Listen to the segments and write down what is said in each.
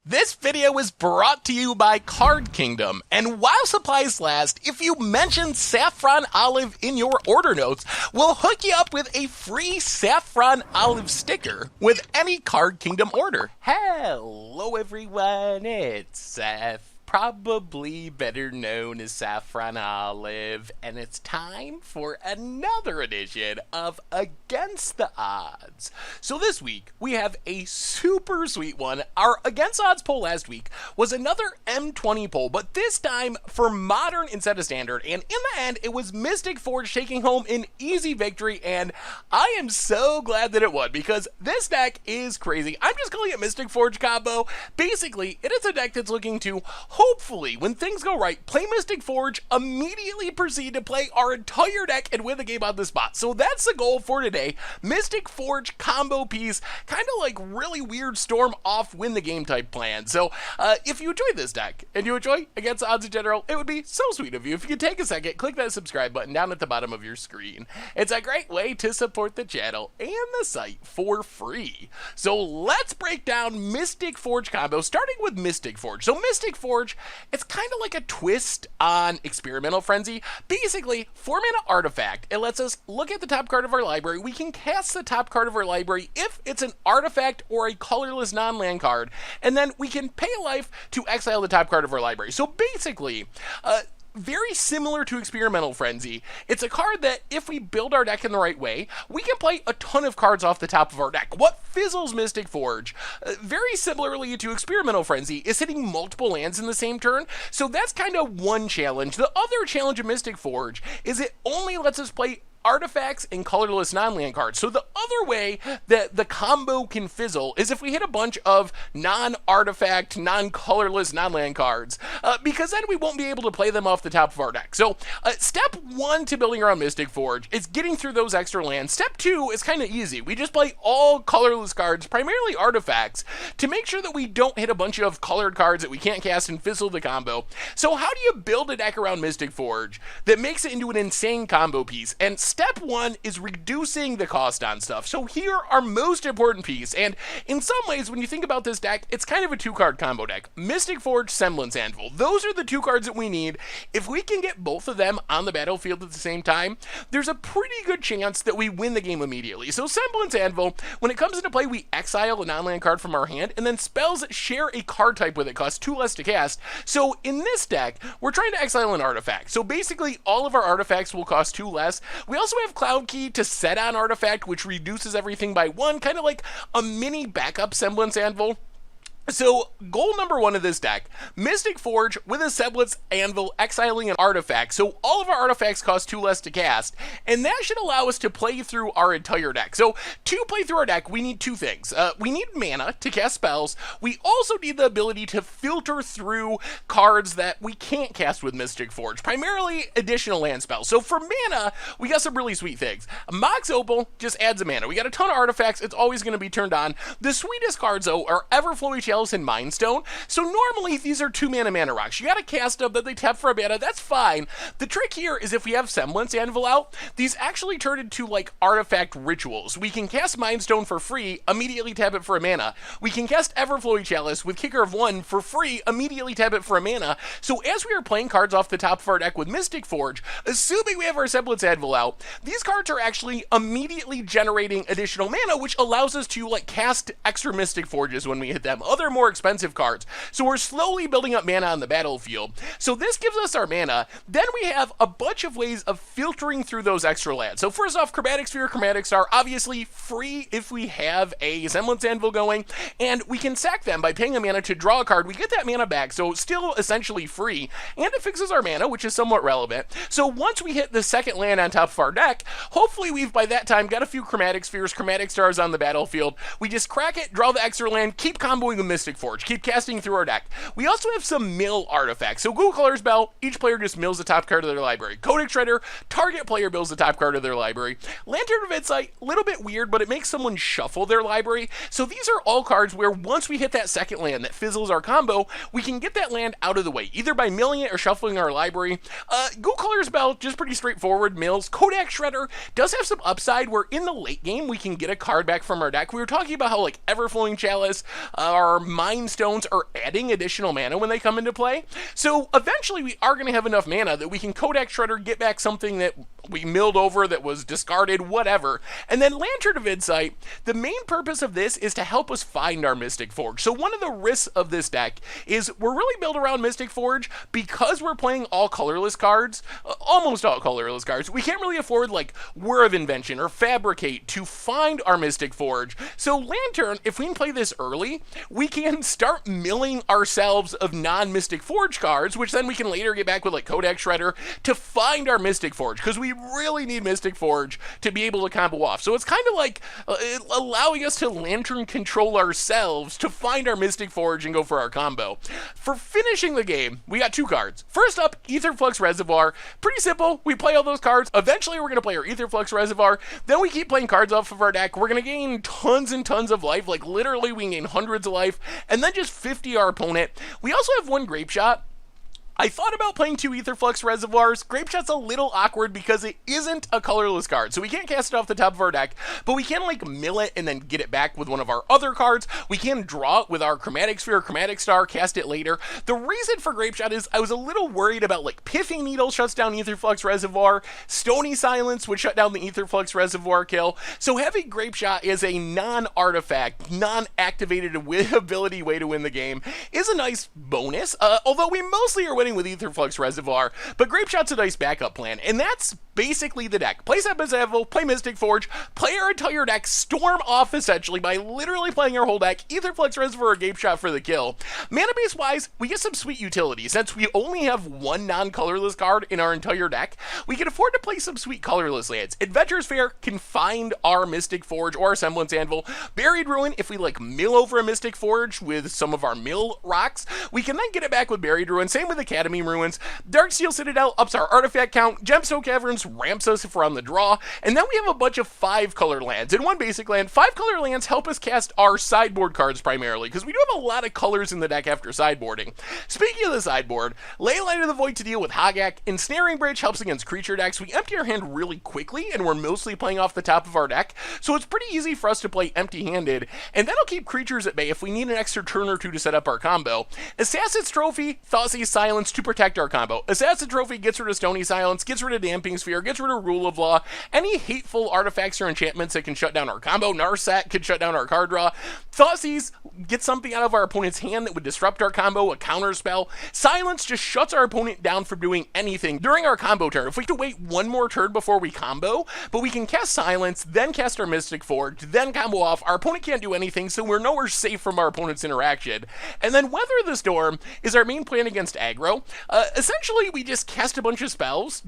This video is brought to you by Card Kingdom, and while supplies last, if you mention Saffron Olive in your order notes, we'll hook you up with a free Saffron Olive sticker with any Card Kingdom order. Hello everyone, it's Seth, probably better known as Saffron Olive, and it's time for another edition of Against the Odds. So this week, we have a super sweet one. Our Against Odds poll last week was another M20 poll, but this time for Modern instead of Standard, and in the end, it was Mystic Forge taking home an easy victory, and I am so glad that it won, because this deck is crazy. I'm just calling it Mystic Forge combo. Basically, it is a deck that's looking to hopefully, when things go right, play Mystic Forge, immediately proceed to play our entire deck and win the game on the spot. So that's the goal for today. Mystic Forge combo piece, kind of like really weird storm off win the game type plan. So if you enjoyed this deck and you enjoy Against the Odds in general, it would be so sweet of you if you could take a second, click that subscribe button down at the bottom of your screen. It's a great way to support the channel and the site for free. So let's break down Mystic Forge combo, starting with Mystic Forge. So Mystic Forge, it's kind of like a twist on Experimental Frenzy. Basically, 4-mana artifact. It lets us look at the top card of our library. We can cast the top card of our library if it's an artifact or a colorless non-land card, and then we can pay a life to exile the top card of our library. So basically, very similar to Experimental Frenzy. It's a card that, if we build our deck in the right way, we can play a ton of cards off the top of our deck. What fizzles Mystic Forge, very similarly to Experimental Frenzy, is hitting multiple lands in the same turn, so that's kind of one challenge. The other challenge of Mystic Forge is it only lets us play artifacts and colorless non-land cards. So the other way that the combo can fizzle is if we hit a bunch of non-artifact, non-colorless non-land cards, because then we won't be able to play them off the top of our deck. So step one to building around Mystic Forge is getting through those extra lands. Step two is kind of easy. We just play all colorless cards, primarily artifacts, to make sure that we don't hit a bunch of colored cards that we can't cast and fizzle the combo. So how do you build a deck around Mystic Forge that makes it into an insane combo piece? And step one is reducing the cost on stuff. So here, our most important piece, and in some ways, when you think about this deck, it's kind of a two-card combo deck. Mystic Forge, Semblance Anvil. Those are the two cards that we need. If we can get both of them on the battlefield at the same time, there's a pretty good chance that we win the game immediately. So Semblance Anvil, when it comes into play, we exile a non-land card from our hand, and then spells that share a card type with it cost 2 less to cast. So in this deck, we're trying to exile an artifact. So basically, all of our artifacts will cost 2 less. We also have Cloud Key to set on artifact, which reduces everything by 1, kind of like a mini backup Semblance Anvil. So, goal number 1 of this deck, Mystic Forge with a Semblance Anvil exiling an artifact, so all of our artifacts cost 2 less to cast, and that should allow us to play through our entire deck. So, to play through our deck, we need 2 things. We need mana to cast spells. We also need the ability to filter through cards that we can't cast with Mystic Forge, primarily additional land spells. So, for mana, we got some really sweet things. Mox Opal just adds a mana. We got a ton of artifacts. It's always going to be turned on. The sweetest cards, though, are Everflowing Chalice and Mind Stone. So normally these are 2 mana rocks. You gotta cast them, then they tap for a mana. That's fine. The trick here is if we have Semblance Anvil out, these actually turn into like artifact rituals. We can cast Mind Stone for free, immediately tap it for a mana. We can cast Everflowing Chalice with Kicker of 1 for free, immediately tap it for a mana. So as we are playing cards off the top of our deck with Mystic Forge, assuming we have our Semblance Anvil out, these cards are actually immediately generating additional mana, which allows us to like cast extra Mystic Forges when we hit them. Other more expensive cards. So we're slowly building up mana on the battlefield. So this gives us our mana. Then we have a bunch of ways of filtering through those extra lands. So first off, Chromatic Sphere, Chromatic Star, obviously free if we have a Semblance Anvil going, and we can sack them by paying a mana to draw a card. We get that mana back, so still essentially free, and it fixes our mana, which is somewhat relevant. So once we hit the second land on top of our deck, hopefully we've by that time got a few Chromatic Spheres, Chromatic Stars on the battlefield. We just crack it, draw the extra land, keep comboing with Mystic Forge, keep casting through our deck. We also have some mill artifacts. So Google Colors Bell, each player just mills the top card of their library. Codex Shredder, target player builds the top card of their library. Lantern of Insight, a little bit weird, but it makes someone shuffle their library. So these are all cards where once we hit that second land that fizzles our combo, we can get that land out of the way, either by milling it or shuffling our library. Google Colors Bell, just pretty straightforward, mills. Codex Shredder does have some upside where in the late game we can get a card back from our deck. We were talking about how like Everflowing Chalice, our Mind Stones are adding additional mana when they come into play. So eventually we are going to have enough mana that we can Hogaak Shredder, get back something that we milled over that was discarded, whatever. And then Lantern of Insight, the main purpose of this is to help us find our Mystic Forge. So one of the risks of this deck is we're really built around Mystic Forge because we're playing all colorless cards, almost all colorless cards. We can't really afford like Whir of Invention or Fabricate to find our Mystic Forge. So Lantern, if we can play this early, we can start milling ourselves of non-Mystic Forge cards, which then we can later get back with like Hogaak Shredder to find our Mystic Forge, because we really need Mystic Forge to be able to combo off. So it's kind of like allowing us to Lantern control ourselves to find our Mystic Forge and go for our combo. For finishing the game, we got 2 cards. First up, Aetherflux Reservoir. Pretty simple. We play all those cards. Eventually, we're going to play our Aetherflux Reservoir. Then we keep playing cards off of our deck. We're going to gain tons and tons of life. Like, literally, we can gain hundreds of life. And then just 50 our opponent. We also have 1 Grape Shot. I thought about playing 2 Aetherflux Reservoirs. Grape Shot's a little awkward because it isn't a colorless card, so we can't cast it off the top of our deck, but we can like mill it and then get it back with one of our other cards. We can draw it with our Chromatic Sphere, Chromatic Star, cast it later. The reason for Grape Shot is I was a little worried about like Pithing Needle shuts down Aetherflux Reservoir, Stony Silence would shut down the Aetherflux Reservoir kill, so having Grape Shot as a non-artifact, non-activated ability way to win the game is a nice bonus, although we mostly are winning with Aetherflux Reservoir, but Grape Shot's a nice backup plan, and that's basically the deck. Play Sepizanvil, play Mystic Forge, play our entire deck, storm off essentially by literally playing our whole deck, Aetherflux Reservoir or Grape Shot for the kill. Mana base wise, we get some sweet utility. Since we only have 1 non-colorless card in our entire deck, we can afford to play some sweet colorless lands. Adventurer's Fair can find our Mystic Forge or Semblance Anvil. Buried Ruin, if we like mill over a Mystic Forge with some of our mill rocks, we can then get it back with Buried Ruin. Same with Academy Ruins. Darksteel Citadel ups our artifact count. Gemstone Caverns ramps us if we're on the draw. And then we have a bunch of 5-color lands. In 1 basic land, 5-color lands help us cast our sideboard cards primarily, because we do have a lot of colors in the deck after sideboarding. Speaking of the sideboard, Leyline of the Void to deal with Hogaak. Ensnaring Bridge helps against creature decks. We empty our hand really quickly, and we're mostly playing off the top of our deck, so it's pretty easy for us to play empty-handed, and that'll keep creatures at bay if we need an extra turn or 2 to set up our combo. Assassin's Trophy, Thoughtseize Silence to protect our combo. Assassin Trophy gets rid of Stony Silence, gets rid of Damping Sphere, gets rid of Rule of Law, any hateful artifacts or enchantments that can shut down our combo. Narsat can shut down our card draw. Thoughtseize gets something out of our opponent's hand that would disrupt our combo, a counter spell. Silence just shuts our opponent down from doing anything during our combo turn. If we have to wait 1 more turn before we combo, but we can cast Silence, then cast our Mystic Forge, then combo off, our opponent can't do anything, so we're nowhere safe from our opponent's interaction. And then Weather the Storm is our main plan against aggro. Essentially, we just cast a bunch of spells,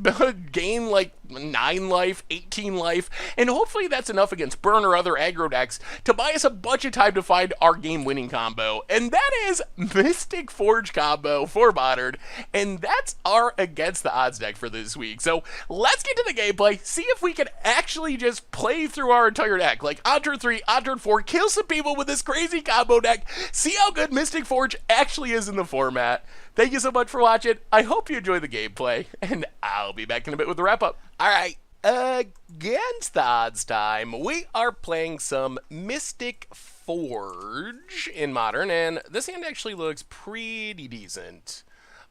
gain like 9 life, 18 life, and hopefully that's enough against Burn or other aggro decks to buy us a bunch of time to find our game-winning combo. And that is Mystic Forge combo for Modern, and that's our Against the Odds deck for this week. So let's get to the gameplay, see if we can actually just play through our entire deck. Like on turn 3, on turn 4, kill some people with this crazy combo deck, see how good Mystic Forge actually is in the format. Thank you so much for watching. I hope you enjoy the gameplay, and I'll be back in a bit with the wrap-up. Alright, Against the Odds time. We are playing some Mystic Forge in Modern, and this hand actually looks pretty decent.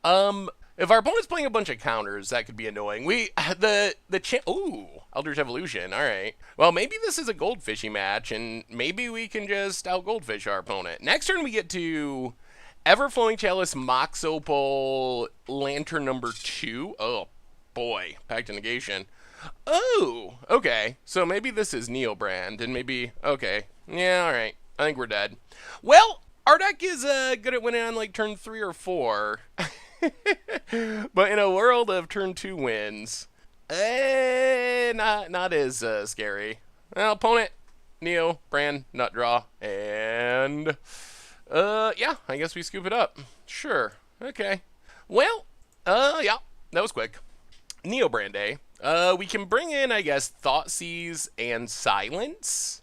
If our opponent's playing a bunch of counters, that could be annoying. Ooh, Eldritch Evolution, alright. Well, maybe this is a Goldfishy match, and maybe we can just out-Goldfish our opponent. Next turn we get to Everflowing Chalice, Mox Opal, Lantern number 2. Oh, boy. Pact of Negation. Oh, okay. So maybe this is Neobrand, and maybe... Okay. Yeah, alright. I think we're dead. Well, our deck is good at winning on, like, turn 3 or 4. But in a world of turn 2 wins, not as scary. Well, opponent, Neo, Brand, Nut Draw, and... yeah, I guess we scoop it up. Sure. Okay. Well, yeah, that was quick. Neobrand, we can bring in, I guess, Thoughtseize and Silence.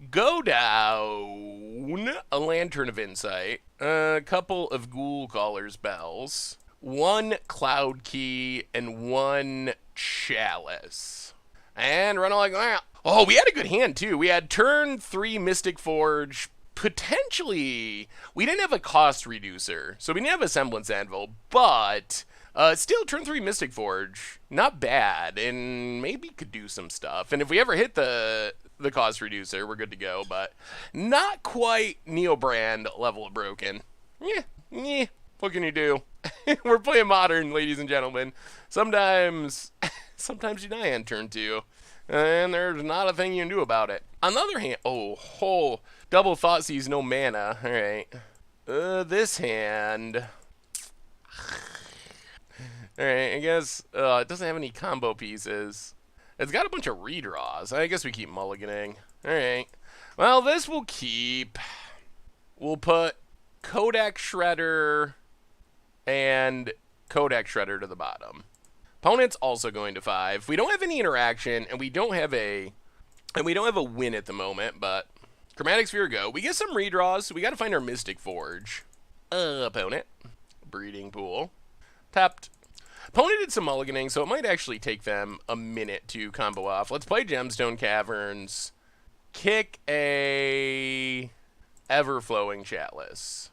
Go down a Lantern of Insight, a couple of Ghoul Caller's Bells, 1 Cloud Key, and 1 Chalice. And run all like that. Oh, we had a good hand, too. We had turn 3 Mystic Forge, potentially, we didn't have a cost reducer, so we didn't have a semblance anvil, but still turn 3 Mystic Forge, not bad, and maybe could do some stuff. And if we ever hit the cost reducer, we're good to go, but not quite Neobrand level of broken. Yeah, what can you do? We're playing Modern, ladies and gentlemen. Sometimes you die on turn 2, and there's not a thing you can do about it. On the other hand, double Thoughtseize, no mana. All right. This hand. All right, I guess it doesn't have any combo pieces. It's got a bunch of redraws. I guess we keep mulliganing. All right. Well, this we'll keep. We'll put Hogaak Shredder and Hogaak Shredder to the bottom. Opponent's also going to 5. We don't have any interaction, and we don't have a win at the moment, but Chromatic Sphere go. We get some redraws, so we got to find our Mystic Forge. Opponent. Breeding Pool. Tapped. Opponent did some mulliganing, so it might actually take them a minute to combo off. Let's play Gemstone Caverns. Kick a Everflowing Chalice.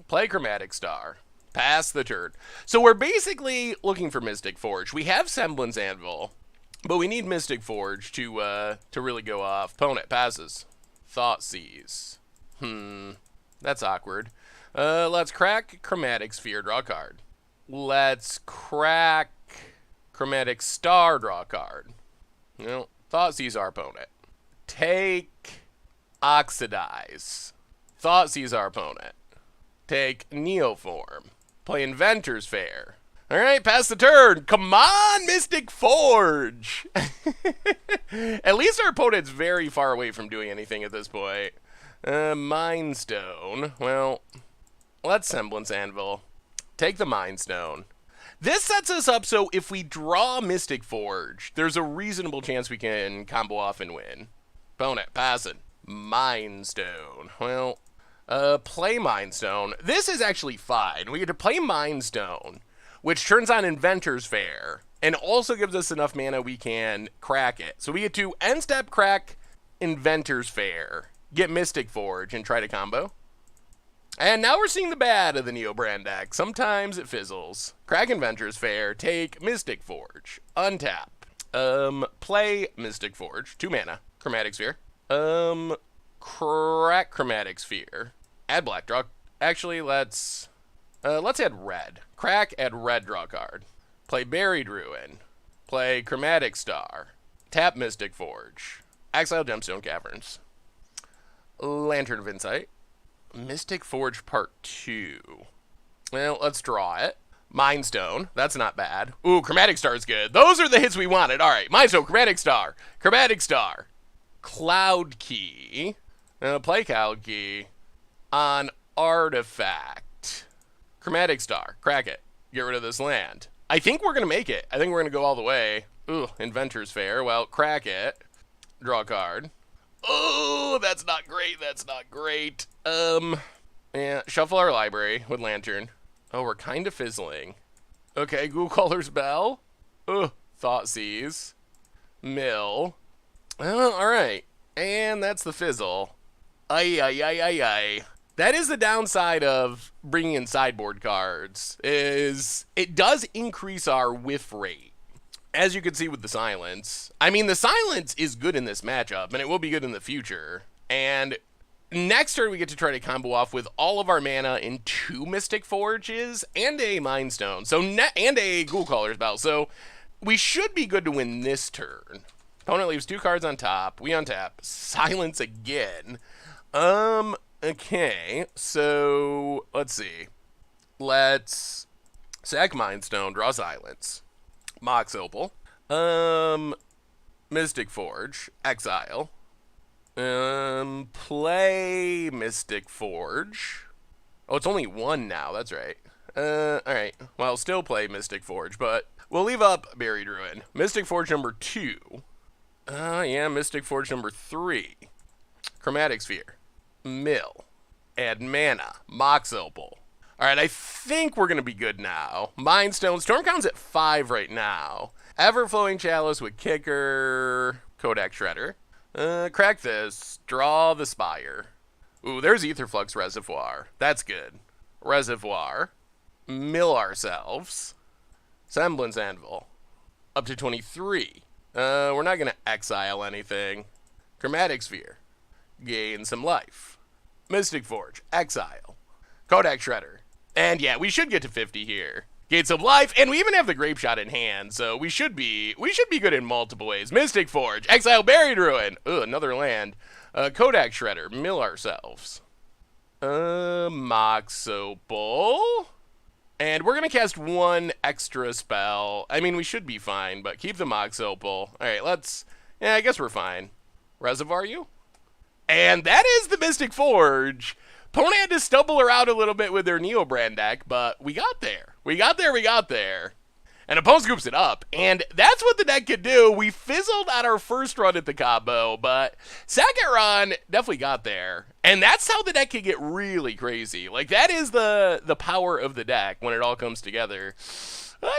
Play Chromatic Star. Pass the turn. So we're basically looking for Mystic Forge. We have Semblance Anvil, but we need Mystic Forge to really go off. Opponent passes. Thoughtseize. That's awkward. Let's crack Chromatic Sphere, draw a card. Let's crack Chromatic Star, draw a card. No, Thoughtseize our opponent. Take Oxidize. Thoughtseize our opponent. Take Neoform. Play Inventor's Fair. All right, pass the turn. Come on, Mystic Forge. At least our opponent's very far away from doing anything at this point. Mind Stone. Well, let's Semblance Anvil. Take the Mind Stone. This sets us up so if we draw Mystic Forge, there's a reasonable chance we can combo off and win. Opponent, passing. Mind Stone. Well, play Mind Stone. This is actually fine. We get to play Mind Stone, which turns on Inventor's Fair, and also gives us enough mana we can crack it. So we get to end step crack Inventor's Fair, get Mystic Forge, and try to combo. And now we're seeing the bad of the Neobrand deck. Sometimes it fizzles. Crack Inventor's Fair, take Mystic Forge, untap. Play Mystic Forge, 2 mana, Chromatic Sphere. Crack Chromatic Sphere. Add black, draw. Actually, let's add red. Crack, add red, draw card. Play Buried Ruin. Play Chromatic Star. Tap Mystic Forge. Exile Gemstone Caverns. Lantern of Insight. Mystic Forge Part 2. Well, let's draw it. Mind Stone. That's not bad. Ooh, Chromatic Star is good. Those are the hits we wanted. All right, Mind Stone, Chromatic Star. Chromatic Star. Cloud Key. Play Cloud Key on Artifact. Chromatic Star. Crack it. Get rid of this land. I think we're going to make it. I think we're going to go all the way. Ooh, Inventor's Fair. Well, crack it. Draw a card. Oh, that's not great. That's not great. Yeah, shuffle our library with Lantern. Oh, we're kind of fizzling. Okay, Ghoulcaller's Bell. Thoughtseize. Mill. All right. And that's the fizzle. Ay. That is the downside of bringing in sideboard cards, is it does increase our whiff rate. As you can see with the Silence. I mean, the Silence is good in this matchup, and it will be good in the future. And next turn, we get to try to combo off with all of our mana in 2 Mystic Forges and a Mind Stone. And a Ghoulcaller's Bell. So we should be good to win this turn. Opponent leaves 2 cards on top. We untap. Silence again. Okay. So, let's see. Let's sack Mind Stone, draw Silence. Mox Opal. Mystic Forge. Exile. Play Mystic Forge. Oh, it's only 1 now. That's right. Alright. Well, still play Mystic Forge, but we'll leave up Buried Ruin. Mystic Forge number 2. Yeah, Mystic Forge number 3. Chromatic Sphere. Mill. Add mana. Mox Opal. Alright, I think we're going to be good now. Mind Stone. Stormcrown's at 5 right now. Everflowing Chalice with Kicker. Hogaak Shredder. Crack this. Draw the Spire. Ooh, there's Etherflux Reservoir. That's good. Reservoir. Mill ourselves. Semblance Anvil. Up to 23. We're not going to exile anything. Chromatic Sphere. Gain some life. Mystic Forge. Exile. Hogaak Shredder. And yeah, we should get to 50 here. Gain some life, and we even have the Grape Shot in hand, so we should be good in multiple ways. Mystic Forge. Exile Buried Ruin. Ugh, another land. Hogaak Shredder. Mill ourselves. Mox Opal. And we're going to cast one extra spell. I mean, we should be fine, but keep the Mox Opal. Alright, yeah, I guess we're fine. Reservoir you? And that is the Mystic Forge. Opponent had to stumble around a little bit with their Neobrand deck, but we got there. We got there. And opponent scoops it up, and that's what the deck could do. We fizzled on our first run at the combo, but second run definitely got there. And that's how the deck can get really crazy. Like, that is the power of the deck when it all comes together. All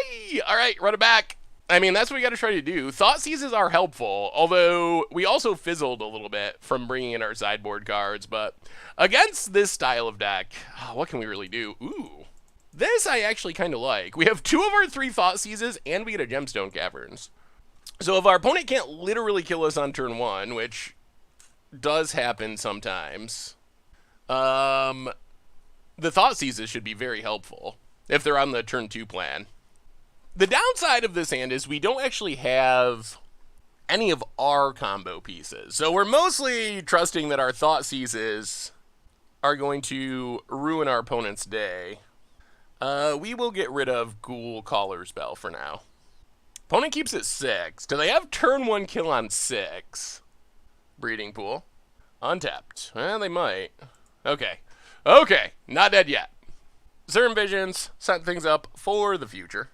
right, run it back. I mean, that's what we got to try to do. Thought Seizes are helpful, although we also fizzled a little bit from bringing in our sideboard cards. But against this style of deck, what can we really do? Ooh, this I actually kind of like. We have 2 of our 3 Thought Seizes, and we get a Gemstone Caverns. So if our opponent can't literally kill us on turn 1, which does happen sometimes, the Thought Seizes should be very helpful if they're on the turn 2 plan. The downside of this hand is we don't actually have any of our combo pieces. So we're mostly trusting that our Thought Seizes are going to ruin our opponent's day. We will get rid of Ghoul Caller Spell for now. Opponent keeps it 6. Do they have turn 1 kill on 6? Breeding Pool. Untapped. Well, they might. Okay. Not dead yet. Certain Visions set things up for the future.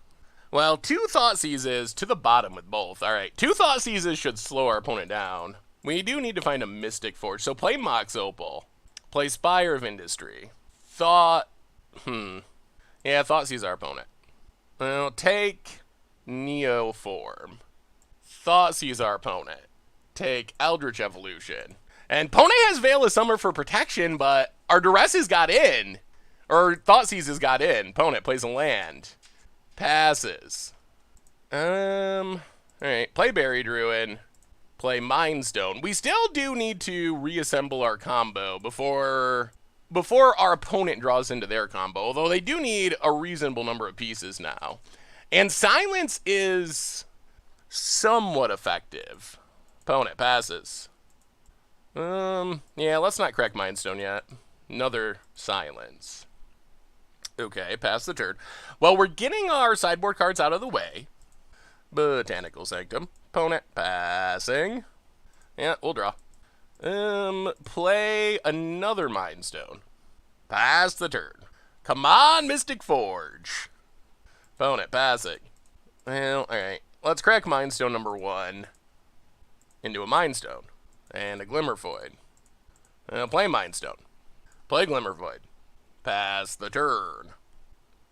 Well, 2 Thought Seizes to the bottom with both. Alright, 2 Thought Seizes should slow our opponent down. We do need to find a Mystic Forge, so play Mox Opal. Play Spire of Industry. Yeah, Thought Seize our opponent. Well, take Neo Form. Thought Seize our opponent. Take Eldritch Evolution. And opponent has Veil of Summer for protection, but our Duresses got in. Or Thought Seizes got in. Opponent plays a land. Passes. Alright, play Buried Ruin. Play Mind Stone. We still do need to reassemble our combo before our opponent draws into their combo, although they do need a reasonable number of pieces now. And Silence is somewhat effective. Opponent passes. Yeah, let's not crack Mind Stone yet. Another Silence. Okay, pass the turn. Well, we're getting our sideboard cards out of the way. Botanical Sanctum. Opponent passing. Yeah, we'll draw. Play another Mind Stone. Pass the turn. Come on, Mystic Forge. Opponent passing. Well, alright. Let's crack Mind Stone number 1 into a Mind Stone. And a Glimmer Void. Play Mind Stone. Play Glimmer Void. Pass the turn.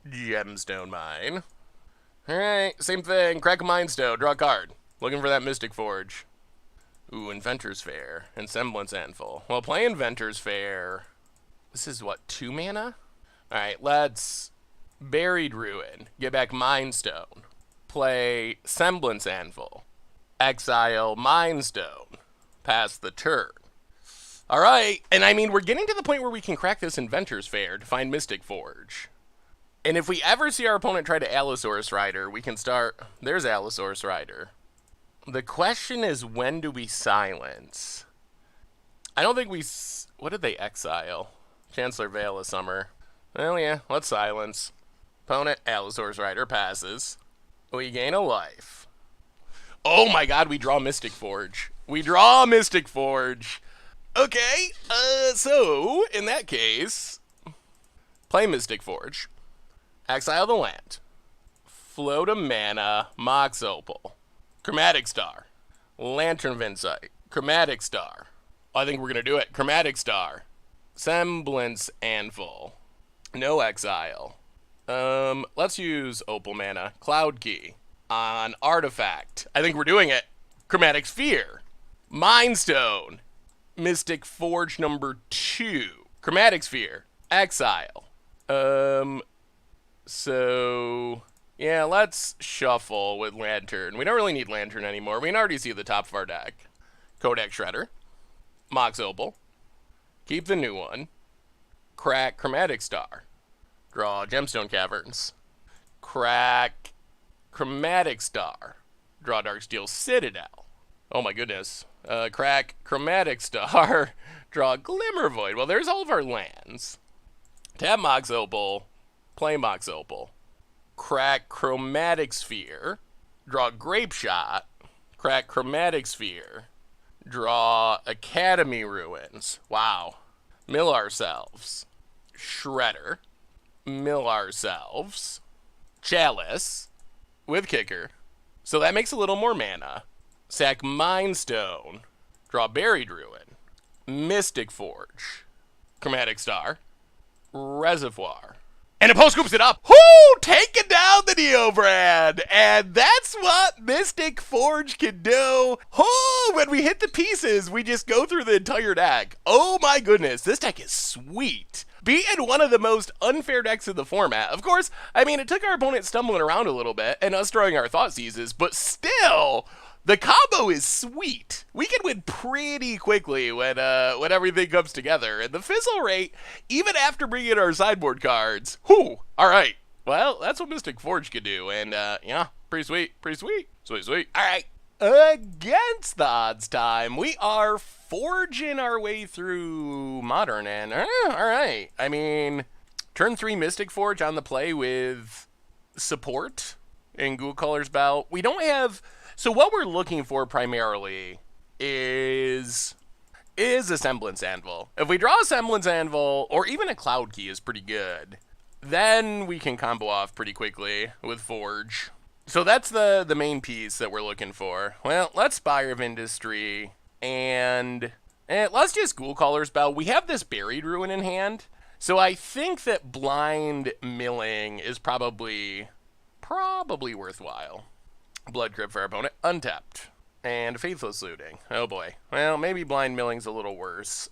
Gemstone Mine. Alright, same thing. Crack a Mind Stone. Draw a card. Looking for that Mystic Forge. Ooh, Inventor's Fair. And Semblance Anvil. Well, play Inventor's Fair. This is what, 2 mana? Alright, let's Buried Ruin. Get back Mind Stone. Play Semblance Anvil. Exile Mind Stone. Pass the turn. Alright, and I mean, we're getting to the point where we can crack this Inventor's Fair to find Mystic Forge. And if we ever see our opponent try to Allosaurus Rider, we can start... There's Allosaurus Rider. The question is, when do we silence? I don't think we... What did they exile? Chancellor Veil of Summer. Well, yeah, let's silence. Opponent, Allosaurus Rider, passes. We gain a life. Oh my god, we draw Mystic Forge. We draw Mystic Forge. Okay, so, in that case, play Mystic Forge. Exile the land. Float a mana, Mox Opal. Chromatic Star. Lantern of Insight. Chromatic Star. I think we're going to do it. Chromatic Star. Semblance Anvil. No exile. Let's use Opal mana. Cloud Key. On Artifact. I think we're doing it. Chromatic Sphere. Mind Stone. Mystic Forge number 2. Chromatic Sphere. Exile. So... yeah, let's shuffle with Lantern. We don't really need Lantern anymore. We can already see the top of our deck. Hogaak Shredder. Mox Opal. Keep the new one. Crack Chromatic Star. Draw Gemstone Caverns. Crack Chromatic Star. Draw Darksteel Citadel. Oh my goodness. Crack Chromatic Star. Draw Glimmer Void. Well, there's all of our lands. Tap Mox Opal. Play Mox Opal. Crack Chromatic Sphere. Draw Grape Shot. Crack Chromatic Sphere. Draw Academy Ruins. Wow. Mill ourselves. Shredder. Mill ourselves. Chalice. With Kicker. So that makes a little more mana. Sack Mindstone. Draw Buried Ruin. Mystic Forge. Chromatic Star. Reservoir. And Oppo scoops it up. Whoo! Taking down the Neo Brand. And that's what Mystic Forge can do. Oh, when we hit the pieces, we just go through the entire deck. Oh my goodness, this deck is sweet. Being one of the most unfair decks in the format. Of course, I mean, it took our opponent stumbling around a little bit and us drawing our Thoughtseizes, but still... the combo is sweet. We can win pretty quickly when everything comes together. And the fizzle rate, even after bringing in our sideboard cards, whew, all right. Well, that's what Mystic Forge could do. And, yeah, pretty sweet, pretty sweet. Sweet, sweet. All right. Against the odds time, we are forging our way through Modern. And, all right. I mean, turn 3 Mystic Forge on the play with support in Ghoul Caller's Bell. We don't have... so what we're looking for primarily is a Semblance Anvil. If we draw a Semblance Anvil, or even a Cloud Key is pretty good, then we can combo off pretty quickly with Forge. So that's the main piece that we're looking for. Well, let's Spire of Industry, and let's just Ghoul Caller's Bell. We have this Buried Ruin in hand, so I think that blind milling is probably worthwhile. Blood Crypt for our opponent, untapped. And Faithless Looting. Oh boy. Well, maybe Blind Milling's a little worse.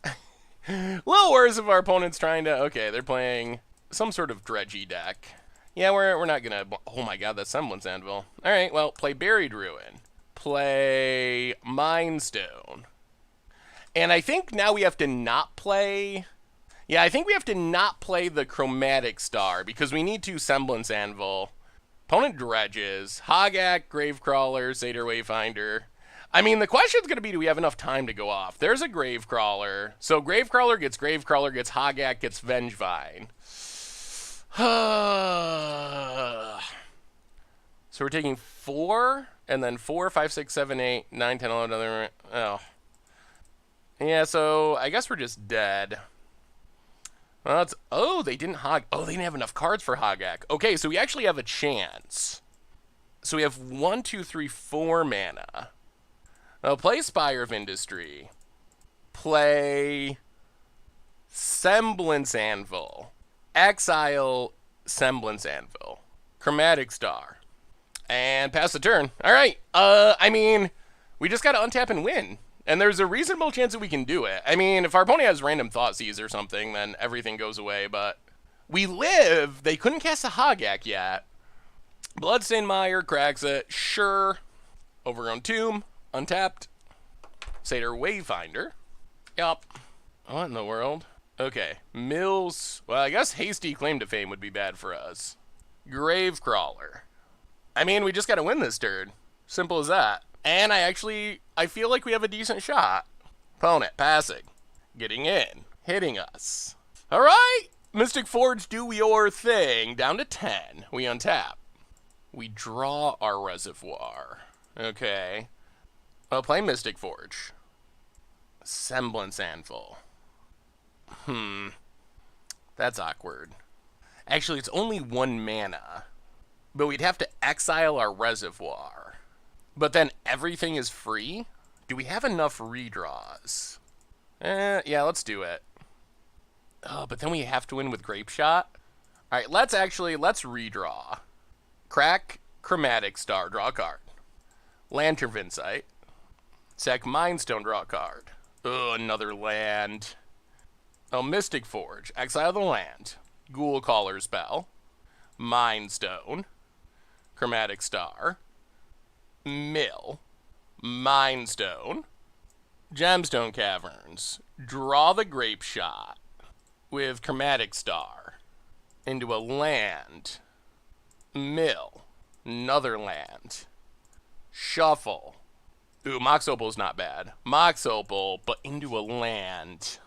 A little worse if our opponent's trying to... okay, they're playing some sort of dredgy deck. Yeah, we're not gonna... oh my god, that's Semblance Anvil. Alright, well, play Buried Ruin. Play Mind Stone. And I think now we have to not play... yeah, I think we have to not play the Chromatic Star, because we need to Semblance Anvil... opponent dredges, Hogaak, Gravecrawler, Satyr Wayfinder. I mean, the question's going to be, do we have enough time to go off? There's a Gravecrawler. So Gravecrawler, gets Hogaak, gets Vengevine. So we're taking 4, and then 4, 5, 6, 7, 8, 9, 10, 11, 11, oh. Yeah, so I guess we're just dead. Well, that's... oh, they didn't they didn't have enough cards for Hogaak. Okay, so we actually have a chance. So we have 1, 2, 3, 4 mana. Now play Spire of Industry. Play Semblance Anvil. Exile Semblance Anvil. Chromatic Star. And pass the turn. All right. I mean, we just got to untap and win. And there's a reasonable chance that we can do it. I mean, if our opponent has random Thoughtseize or something, then everything goes away. But we live. They couldn't cast a Hogaak yet. Bloodstained Mire cracks it. Sure. Overgrown Tomb. Untapped. Satyr Wayfinder. Yup. What in the world? Okay. Mills. Well, I guess Hasty Claim to Fame would be bad for us. Gravecrawler. I mean, we just got to win this turn. Simple as that. And I feel like we have a decent shot. Opponent passing. Getting in. Hitting us. All right. Mystic Forge, do your thing. Down to 10. We untap. We draw our Reservoir. Okay. I'll play Mystic Forge. Semblance Anvil. That's awkward. Actually, it's only 1 mana. But we'd have to exile our Reservoir. But then everything is free? Do we have enough redraws? Yeah, let's do it. Oh, but then we have to win with Grape Shot? Alright, let's redraw. Crack Chromatic Star, draw a card. Lantern of Insight. Sack Mindstone, draw a card. Oh, another land. Oh, Mystic Forge. Exile the land. Ghoul Caller's Bell. Mind Stone. Chromatic Star. Mill. Mind Stone. Gemstone Caverns. Draw the Grape Shot with Chromatic Star into a land. Mill. Another land. Shuffle. Ooh, Mox Opal's not bad. Mox Opal, but into a land.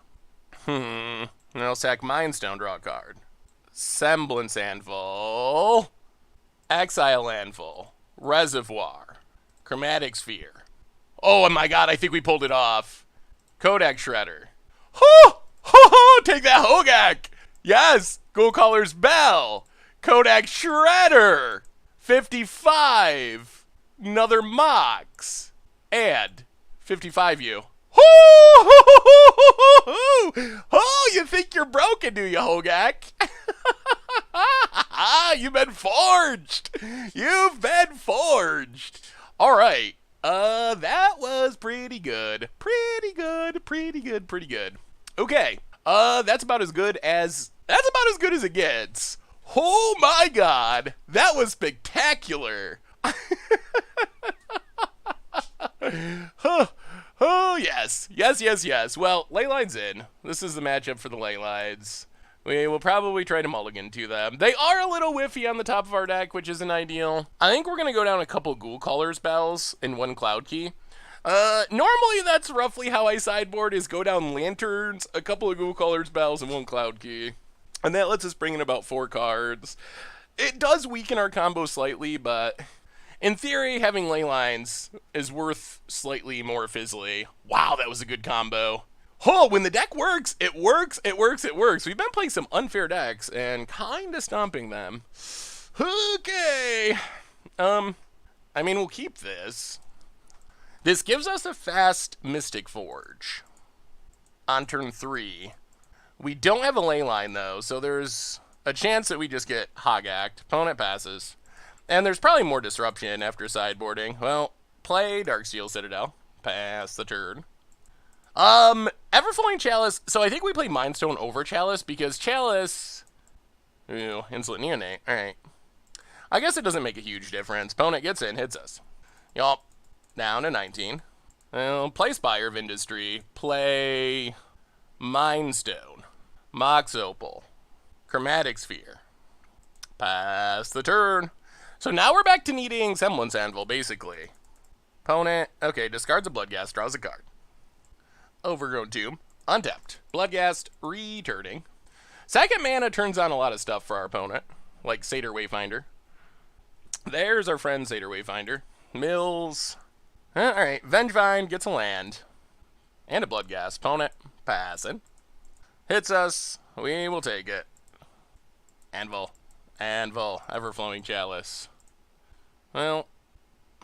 I'll sack Mind Stone, draw a card. Semblance Anvil. Exile Anvil. Reservoir. Chromatic Sphere. Oh my god, I think we pulled it off. Hogaak Shredder. Take that, Hogaak! Yes! Ghoul Caller's Bell. Hogaak Shredder. 55. Another Mox. And 55U. Oh, you think you're broken, do you, Hogaak? You've been forged. You've been forged. All right. That was pretty good. Pretty good. Okay. That's about as good as it gets. Oh my god. That was spectacular. Oh, yes. Well, Leyline's in. This is the matchup for the Leylines. We will probably try to mulligan to them. They are a little whiffy on the top of our deck, which isn't ideal. I think we're going to go down a couple Ghoul Caller's Bells and one Cloud Key. Normally that's roughly how I sideboard, is go down Lanterns, a couple of Ghoul Caller's Bells, and one Cloud Key. And that lets us bring in about 4 cards. It does weaken our combo slightly, but in theory, having Leylines is worth slightly more fizzly. Wow, that was a good combo. Oh, when the deck works, it works. We've been playing some unfair decks and kind of stomping them. Okay. I mean, we'll keep this. This gives us a fast Mystic Forge on turn 3. We don't have a Leyline, though, so there's a chance that we just get Hogaaked. Opponent passes. And there's probably more disruption after sideboarding. Well, play Darksteel Citadel. Pass the turn. Everflowing Chalice. So I think we play Mind Stone over Chalice because Chalice... Ooh, Insolent Neonate. Alright. I guess it doesn't make a huge difference. Opponent gets in, hits us. Yup. Down to 19. Well, play Spire of Industry. Play Mind Stone. Mox Opal. Chromatic Sphere. Pass the turn. So now we're back to needing Semblance Anvil, basically. Opponent, okay, discards a Bloodghast, draws a card. Overgrown Tomb, untapped. Bloodghast, returning. Second mana turns on a lot of stuff for our opponent, like Satyr Wayfinder. There's our friend Satyr Wayfinder. Mills. Alright, Vengevine gets a land. And a Bloodghast. Opponent, passing. Hits us, we will take it. Anvil. Everflowing Chalice. Well,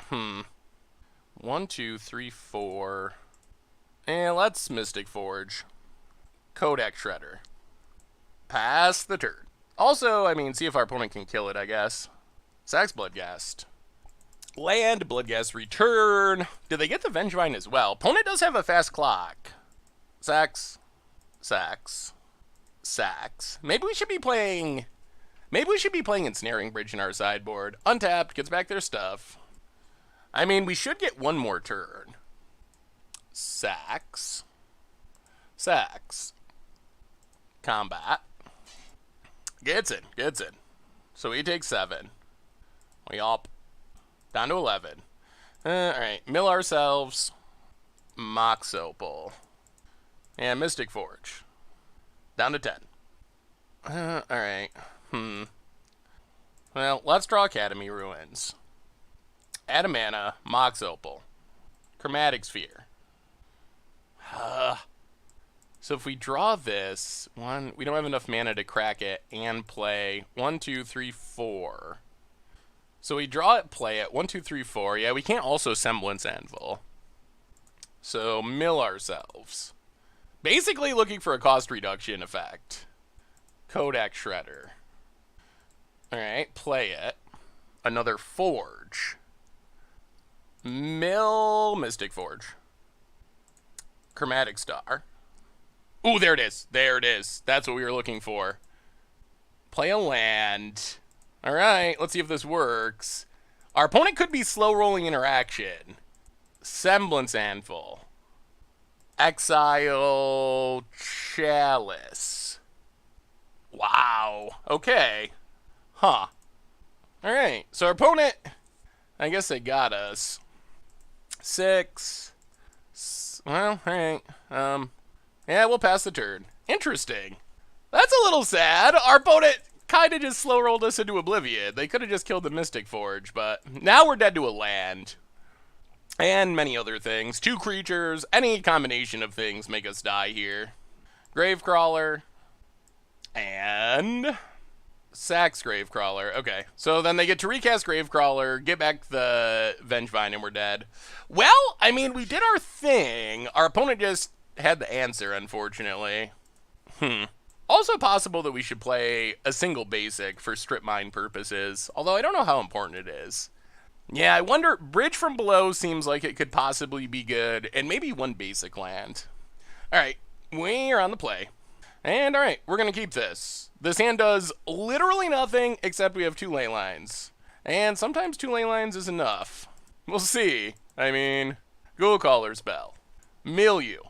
1, 2, 3, 4. And let's Mystic Forge. Hogaak Shredder. Pass the turn. Also, I mean, see if our opponent can kill it, I guess. Sacks Bloodghast. Land, Bloodghast, return. Did they get the Vengevine as well? Opponent does have a fast clock. Sacks. Maybe we should be playing Ensnaring Bridge in our sideboard. Untapped, gets back their stuff. I mean, we should get one more turn. Sacks. Combat. Gets in. So we take 7. We up. Down to 11. Alright, mill ourselves. Mox Opal. And Mystic Forge. Down to 10. Alright. Well, let's draw Academy Ruins. Add a mana, Mox Opal. Chromatic Sphere. So if we draw this, we don't have enough mana to crack it and play 1, 2, 3, 4. So we draw it, play it, 1, 2, 3, 4. Yeah, we can't also Semblance Anvil. So mill ourselves. Basically looking for a cost reduction effect. Hogaak Shredder. Alright, play it. Another Forge. Mill Mystic Forge. Chromatic Star. Ooh, there it is. There it is. That's what we were looking for. Play a land. All right, let's see if this works. Our opponent could be slow rolling interaction. Semblance Anvil. Exile Chalice. Wow. Okay. Huh. Alright. So our opponent, I guess they got us. 6. Well, alright. Yeah, we'll pass the turn. Interesting. That's a little sad. Our opponent kind of just slow rolled us into oblivion. They could have just killed the Mystic Forge, but now we're dead to a land. And many other things. 2 creatures, any combination of things make us die here. Gravecrawler. And Sax Gravecrawler. Okay, so then they get to recast Gravecrawler, get back the Vengevine, and we're dead. Well, I mean, we did our thing. Our opponent just had the answer, unfortunately. Also possible that we should play a single basic for strip mine purposes, although I don't know how important it is. Yeah, I wonder, Bridge from Below seems like it could possibly be good, and maybe 1 basic land. Alright, we're on the play. And alright, we're going to keep this. This hand does literally nothing, except we have 2 ley lines. And sometimes 2 ley lines is enough. We'll see. I mean, Ghoul Caller spell. Milieu.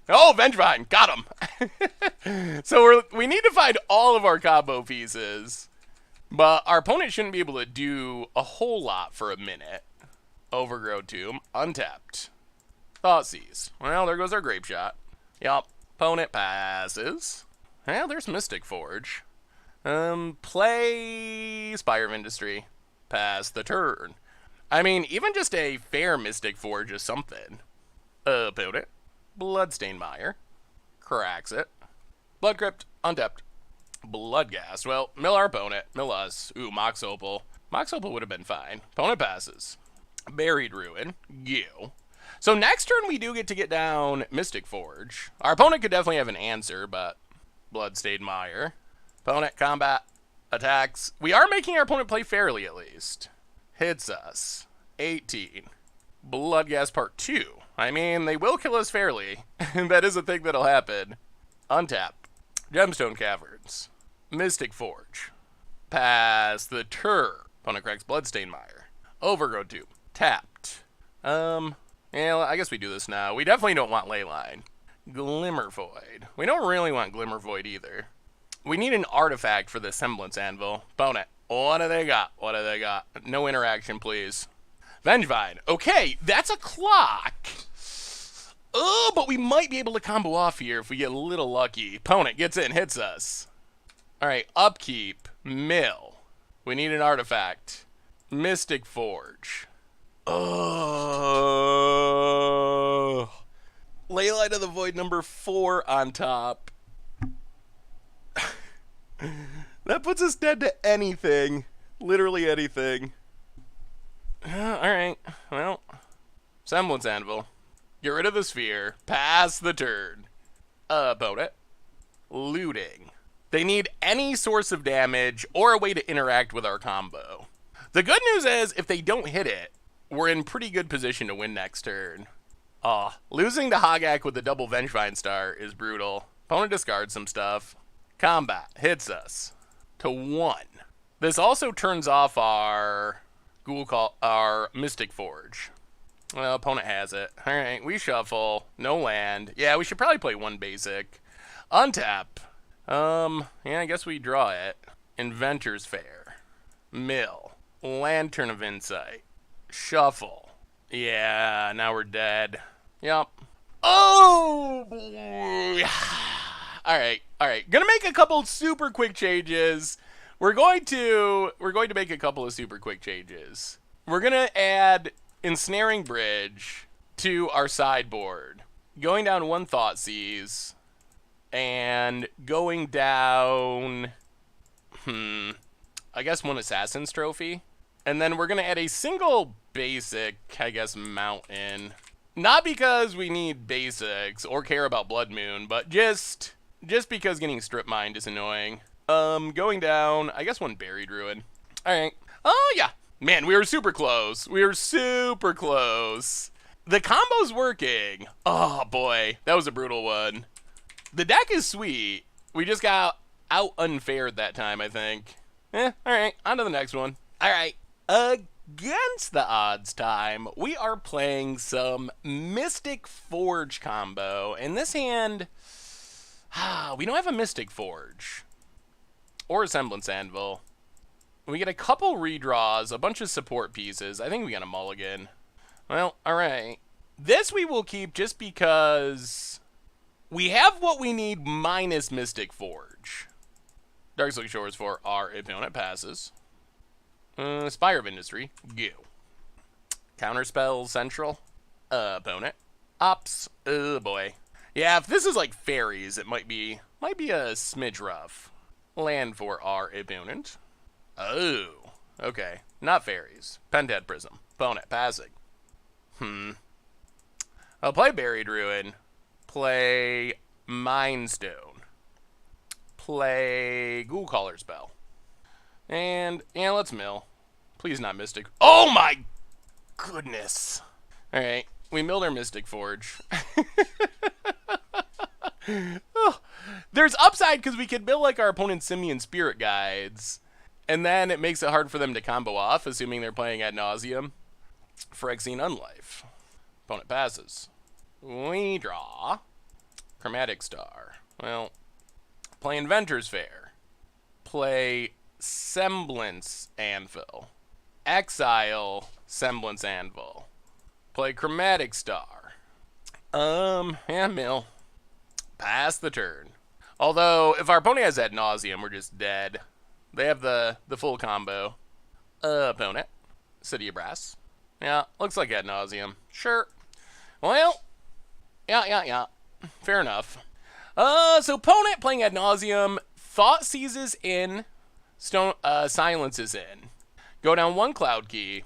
Oh, Vengevine! Got him! So we need to find all of our combo pieces. But our opponent shouldn't be able to do a whole lot for a minute. Overgrowth Tomb, untapped. Thoughtseize. Well, there goes our Grape Shot. Yup. Opponent passes. Well, there's Mystic Forge. Play Spire of Industry. Pass the turn. I mean, even just a fair Mystic Forge is something. Opponent. Bloodstained Mire. Cracks it. Blood Crypt, untapped. Bloodghast. Well, mill our opponent. Mill us. Ooh, Mox Opal. Mox Opal would have been fine. Opponent passes. Buried Ruin. Gil. So next turn we do get to get down Mystic Forge. Our opponent could definitely have an answer, but Bloodstained Mire. Opponent combat attacks. We are making our opponent play fairly at least. Hits us. 18. Bloodghast Part 2. I mean, they will kill us fairly. That is a thing that'll happen. Untap. Gemstone Caverns. Mystic Forge. Pass the turn. Opponent cracks Bloodstained Mire. Overgrowth Tomb. Tapped. Yeah, I guess we do this now. We definitely don't want Leyline. Glimmer Void. We don't really want Glimmer Void either. We need an artifact for the Semblance Anvil. Opponent. What do they got? What do they got? No interaction, please. Vengevine. Okay, that's a clock. Oh, but we might be able to combo off here if we get a little lucky. Opponent gets in, hits us. Alright, upkeep. Mill. We need an artifact. Mystic Forge. Oh. Leyline of the Void number 4 on top. That puts us dead to anything. Literally anything. Alright, well. Semblance Anvil. Get rid of the sphere. Pass the turn. Opponent. Looting. They need any source of damage or a way to interact with our combo. The good news is, if they don't hit it, we're in pretty good position to win next turn. Losing to Hogaak with the double Vengevine Star is brutal. Opponent discards some stuff. Combat. Hits us. To 1. This also turns off our our Mystic Forge. Well, opponent has it. Alright, we shuffle. No land. Yeah, we should probably play 1 basic. Untap. Yeah, I guess we draw it. Inventor's Fair. Mill. Lantern of Insight. Shuffle. Yeah, now we're dead. Yup. Oh, boy. Alright. Gonna make a couple super quick changes. We're going to make a couple of super quick changes. We're gonna add Ensnaring Bridge to our sideboard. Going down 1 Thoughtseize. And going down... I guess 1 Assassin's Trophy. And then we're gonna add a single basic, I guess, Mountain. Not because we need basics or care about Blood Moon, but just because getting strip mined is annoying. Going down, I guess 1 Buried Ruin. Alright. Oh, yeah. Man, we were super close. We were super close. The combo's working. Oh, boy. That was a brutal one. The deck is sweet. We just got out unfaired that time, I think. Alright. On to the next one. Alright. Against the odds time, we are playing some Mystic Forge combo. In this hand, we don't have a Mystic Forge. Or a Semblance Anvil. We get a couple redraws, a bunch of support pieces. I think we got a mulligan. Well, alright. This we will keep just because we have what we need minus Mystic Forge. Darkslick Shores for our opponent passes. Spire of Industry. Go. Counterspell Central. Opponent. Ops. Oh boy. Yeah, if this is like fairies, it might be a smidge rough. Land for our opponent. Oh. Okay. Not fairies. Pentad Prism. Opponent. Passing. I'll play Buried Ruin. Play Mind Stone. Play Ghoul Caller Spell. And, yeah, let's mill. Please not Mystic. Oh my goodness. Alright, we milled our Mystic Forge. Oh, there's upside because we could mill like our opponent's Simian Spirit Guides. And then it makes it hard for them to combo off, assuming they're playing Ad Nauseam. Phyrexian Unlife. Opponent passes. We draw. Chromatic Star. Well, play Inventor's Fair. Play Semblance Anvil. Exile Semblance Anvil. Play Chromatic Star. Yeah, mill. Pass the turn. Although, if our opponent has Ad Nauseam, we're just dead. They have the full combo. Opponent. City of Brass. Yeah, looks like Ad Nauseam. Sure. Well, yeah. Fair enough. So opponent playing Ad Nauseam. Thought Seizes in. Silences in. Go down one Cloud Key.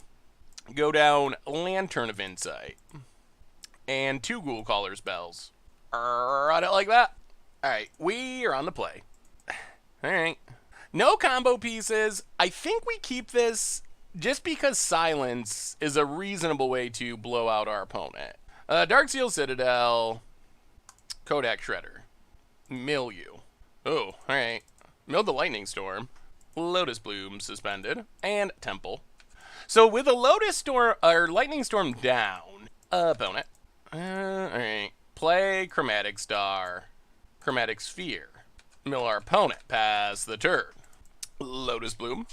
Go down Lantern of Insight. And 2 Ghoul Caller spells. Run it like that. Alright, we are on the play. Alright. No combo pieces. I think we keep this just because silence is a reasonable way to blow out our opponent. Darksteel Citadel. Hogaak Shredder. Mill you. Oh, alright. Mill the Lightning Storm. Lotus Bloom suspended. And Temple. So with a Lotus Storm, or Lightning Storm down, opponent. Alright. Play Chromatic Star. Chromatic Sphere. Mill our opponent. Pass the turn. Lotus Bloom.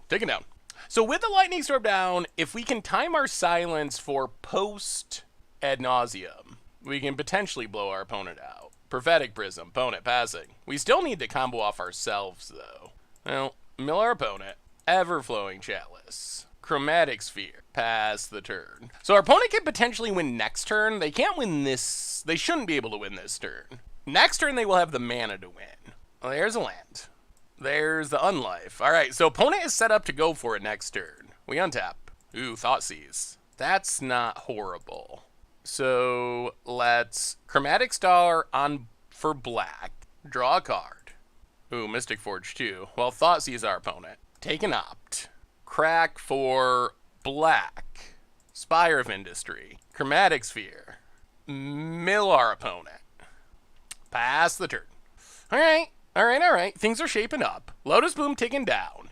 Taken down. So with the Lightning Storm down, if we can time our silence for post Ad Nauseam, we can potentially blow our opponent out. Prophetic Prism. Opponent passing. We still need to combo off ourselves, though. Well, mill our opponent. Everflowing Chalice. Chromatic Sphere. Pass the turn. So our opponent can potentially win next turn. They can't win this. They shouldn't be able to win this turn. Next turn, they will have the mana to win. Well, there's a land. There's the Unlife. Alright, so opponent is set up to go for it next turn. We untap. Ooh, Thoughtseize. That's not horrible. So let's Chromatic Star on for black. Draw a card. Ooh, Mystic Forge too. Well, Thoughtseize our opponent. Take an opt. Crack for black. Spire of Industry. Chromatic Sphere. Mill our opponent. Pass the turn. Alright. Things are shaping up. Lotus Bloom taken down.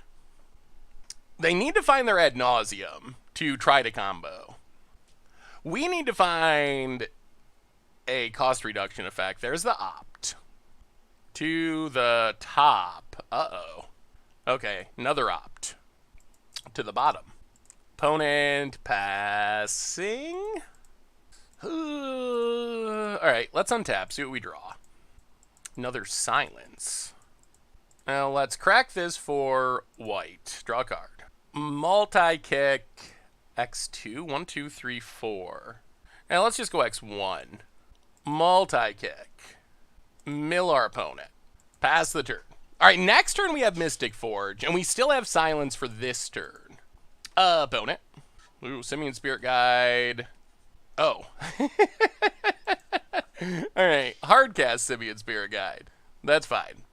They need to find their Ad Nauseam to try to combo. We need to find a cost reduction effect. There's the opt. To the top. Uh-oh. Okay, another opt. To the bottom. Opponent passing. Alright, let's untap, see what we draw. Another silence. Now let's crack this for white. Draw a card. Multi-kick X2. 1, 2, 3, 4. Now let's just go X1. Multi-kick. Mill our opponent. Pass the turn. Alright, next turn we have Mystic Forge, and we still have silence for this turn. Opponent. Ooh, Simian Spirit Guide. Oh. Alright, hardcast Simian Spirit Guide. That's fine.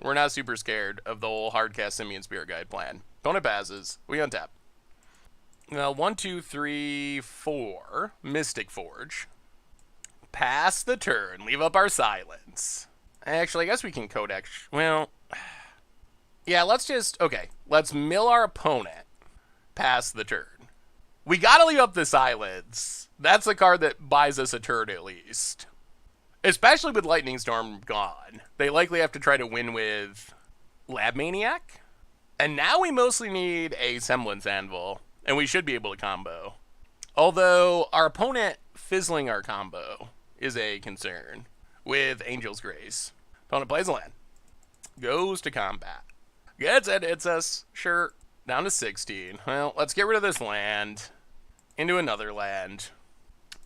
We're not super scared of the whole hardcast Simian Spirit Guide plan. Opponent passes. We untap. Well, 1, 2, 3, 4. Mystic Forge. Pass the turn. Leave up our silence. Actually, I guess we can Codex. Well, yeah, let's just... Okay, let's mill our opponent. Pass the turn. We gotta leave up the silence. That's a card that buys us a turn at least. Especially with Lightning Storm gone. They likely have to try to win with Lab Maniac. And now we mostly need a Semblance Anvil. And we should be able to combo. Although our opponent fizzling our combo is a concern with Angel's Grace. Opponent plays a land. Goes to combat. Gets it, hits us. Sure. Down to 16. Well, let's get rid of this land. Into another land.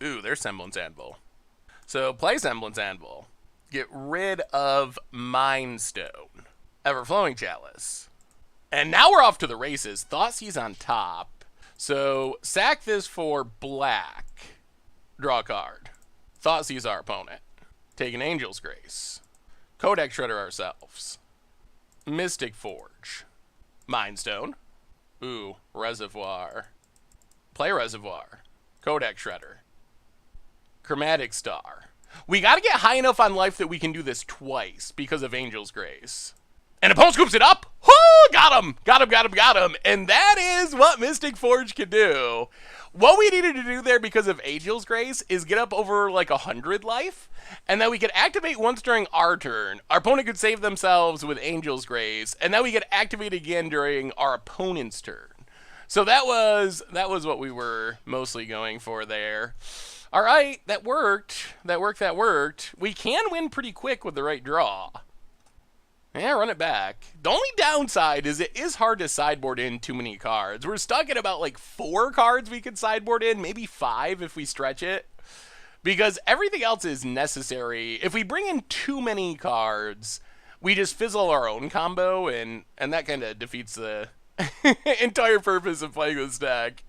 Ooh, there's Semblance Anvil. So play Semblance Anvil. Get rid of Mind Stone. Everflowing Chalice. And now we're off to the races. Thoughtseize on top. So sack this for black. Draw a card. Thoughtseize our opponent. Take an Angel's Grace. Codex Shredder ourselves. Mystic Forge. Mind Stone. Ooh, Reservoir. Play Reservoir. Codex Shredder. Chromatic Star. We gotta get high enough on life that we can do this twice because of Angel's Grace. And opponent scoops it up. Whoo! Got him! Got him, got him, got him. And that is what Mystic Forge can do. What we needed to do there because of Angel's Grace is get up over like 100 life. And then we could activate once during our turn. Our opponent could save themselves with Angel's Grace. And then we could activate again during our opponent's turn. So that was what we were mostly going for there. All right, that worked. That worked. We can win pretty quick with the right draw. Yeah, run it back. The only downside is it is hard to sideboard in too many cards. We're stuck at about like 4 cards we could sideboard in, maybe 5 if we stretch it. Because everything else is necessary. If we bring in too many cards, we just fizzle our own combo, and that kind of defeats the entire purpose of playing this deck.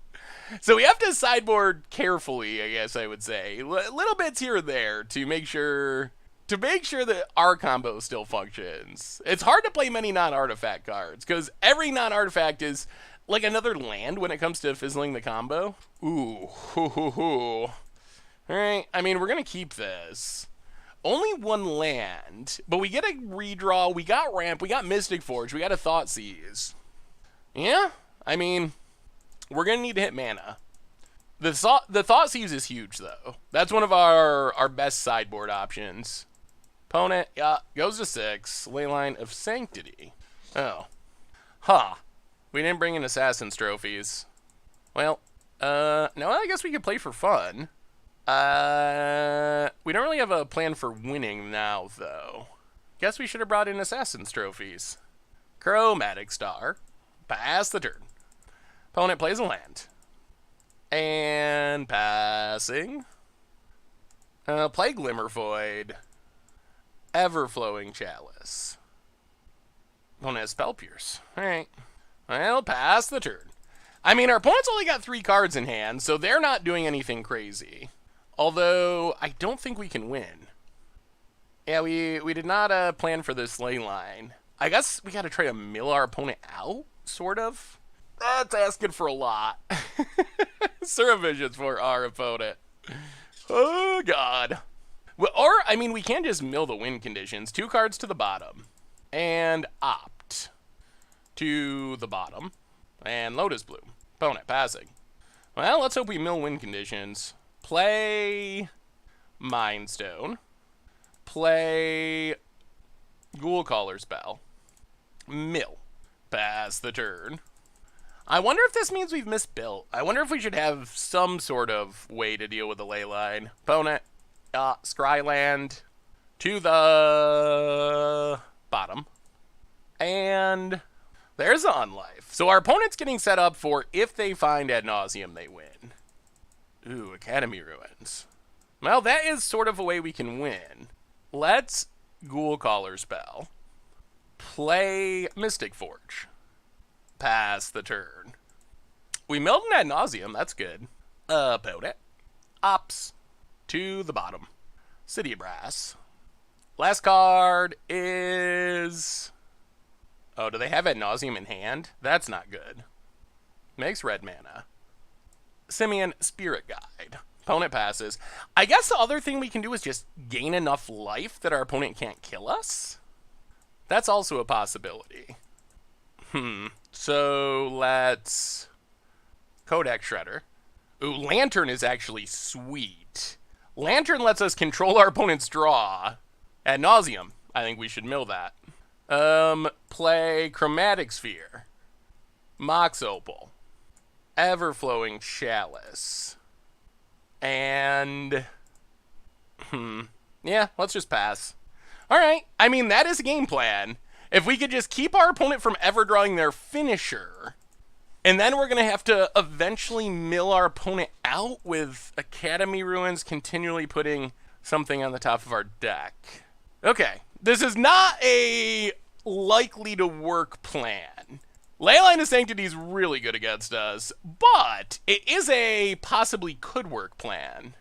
So we have to sideboard carefully, I guess I would say. Little bits here and there to make sure that our combo still functions. It's hard to play many non-artifact cards, because every non-artifact is like another land when it comes to fizzling the combo. Ooh, hoo, hoo, hoo. Alright, I mean, we're going to keep this. Only 1 land, but we get a redraw, we got Ramp, we got Mystic Forge, we got a Thoughtseize. Yeah, I mean, we're going to need to hit mana. The Thoughtseize is huge, though. That's one of our best sideboard options. Opponent, yeah, goes to 6. Leyline of Sanctity. Oh. Huh. We didn't bring in Assassin's Trophies. Well, no, I guess we could play for fun. We don't really have a plan for winning now, though. Guess we should have brought in Assassin's Trophies. Chromatic Star. Pass the turn. Opponent plays a land. And passing. Play Glimmer Void. Everflowing Chalice. Opponent has Spell Pierce. Alright. Well, pass the turn. I mean, our opponent's only got 3 cards in hand, so they're not doing anything crazy. Although, I don't think we can win. Yeah, we did not plan for this ley line. I guess we gotta try to mill our opponent out, sort of. That's asking for a lot. Survisions for our opponent. Oh, God. Well, or, I mean, we can just mill the win conditions. 2 cards to the bottom. And opt to the bottom. And Lotus Bloom. Opponent passing. Well, let's hope we mill win conditions. Play Mind Stone. Play Ghoul Caller Spell. Mill. Pass the turn. I wonder if this means we've misbuilt. I wonder if we should have some sort of way to deal with the ley line. Opponent, Scryland to the bottom. And there's on life. So our opponent's getting set up for if they find Ad Nauseam, they win. Ooh, Academy Ruins. Well, that is sort of a way we can win. Let's Ghoul Caller Spell. Play Mystic Forge. Pass the turn. We milled an Ad Nauseam, that's good. Opponent. Ops to the bottom. City of Brass. Last card is... Oh, do they have Ad Nauseam in hand? That's not good. Makes red mana. Simian Spirit Guide. Opponent passes. I guess the other thing we can do is just gain enough life that our opponent can't kill us. That's also a possibility. So let's... Hogaak Shredder. Ooh, Lantern is actually sweet. Lantern lets us control our opponent's draw. Ad nauseam. I think we should mill that. Play Chromatic Sphere. Mox Opal. Everflowing Chalice. And... yeah, let's just pass. Alright, I mean, that is a game plan. If we could just keep our opponent from ever drawing their finisher, and then we're going to have to eventually mill our opponent out with Academy Ruins continually putting something on the top of our deck. Okay, this is not a likely to work plan. Leyline of Sanctity is really good against us, but it is a possibly could work plan.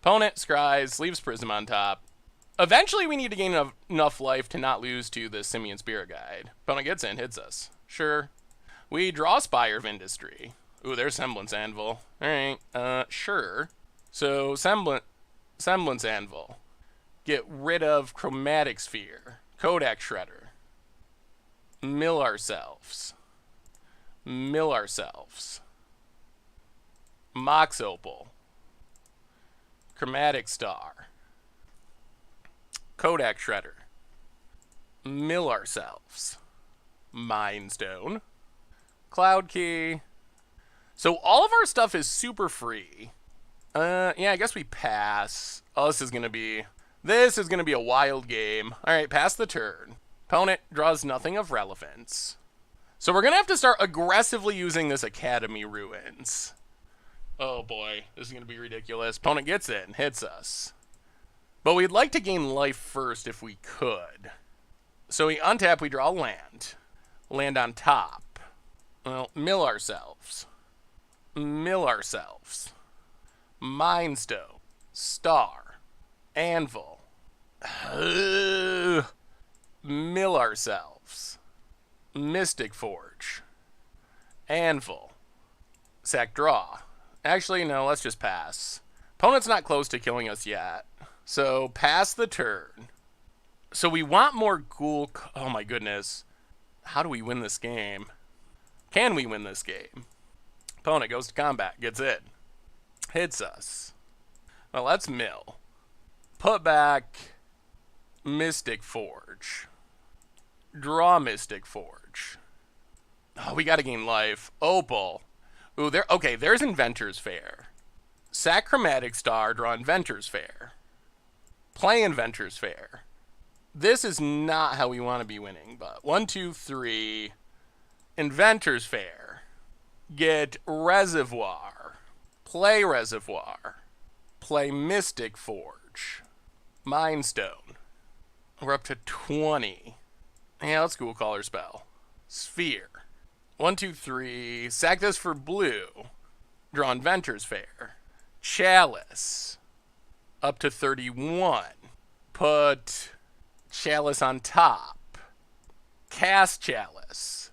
Opponent scries, leaves Prism on top. Eventually we need to gain enough life to not lose to the Simian Spirit Guide. Opponent gets in, hits us. Sure. We draw Spire of Industry. Ooh, there's Semblance Anvil. Alright, sure. So, Semblance Anvil. Get rid of Chromatic Sphere. Hogaak Shredder. Mill ourselves. Mill ourselves. Mox Opal. Chromatic Star. Hogaak Shredder. Mill ourselves. Mind Stone. Cloud Key. So all of our stuff is super free. Yeah, I guess we pass. Oh, this is gonna be a wild game. Alright, pass the turn. Opponent draws nothing of relevance. So we're gonna have to start aggressively using this Academy Ruins. Oh boy, this is gonna be ridiculous. Opponent gets in, hits us. But we'd like to gain life first if we could. So we untap, we draw land. Land on top. Well, mill ourselves. Mill ourselves. Mind Stone. Star. Anvil. Mill ourselves. Mystic Forge. Anvil. Sack draw. Actually, no, let's just pass. Opponent's not close to killing us yet. So, pass the turn. So we want more ghoul... Oh my goodness. How do we win this game? Can we win this game? Opponent goes to combat, gets in. Hits us. Well, let's mill. Put back Mystic Forge. Draw Mystic Forge. Oh, we gotta gain life. Opal. Ooh, okay, there's Inventor's Fair. Sack Chromatic Star, draw Inventor's Fair. Play Inventor's Fair. This is not how we want to be winning, but 1, 2, 3. Inventor's Fair. Get Reservoir. Play Reservoir. Play Mystic Forge. Mind Stone. We're up to 20. Yeah, let's Ghoul Caller spell. Sphere. 1, 2, 3. Sack this for blue. Draw Inventor's Fair. Chalice. Up to 31. Put Chalice on top. Cast Chalice.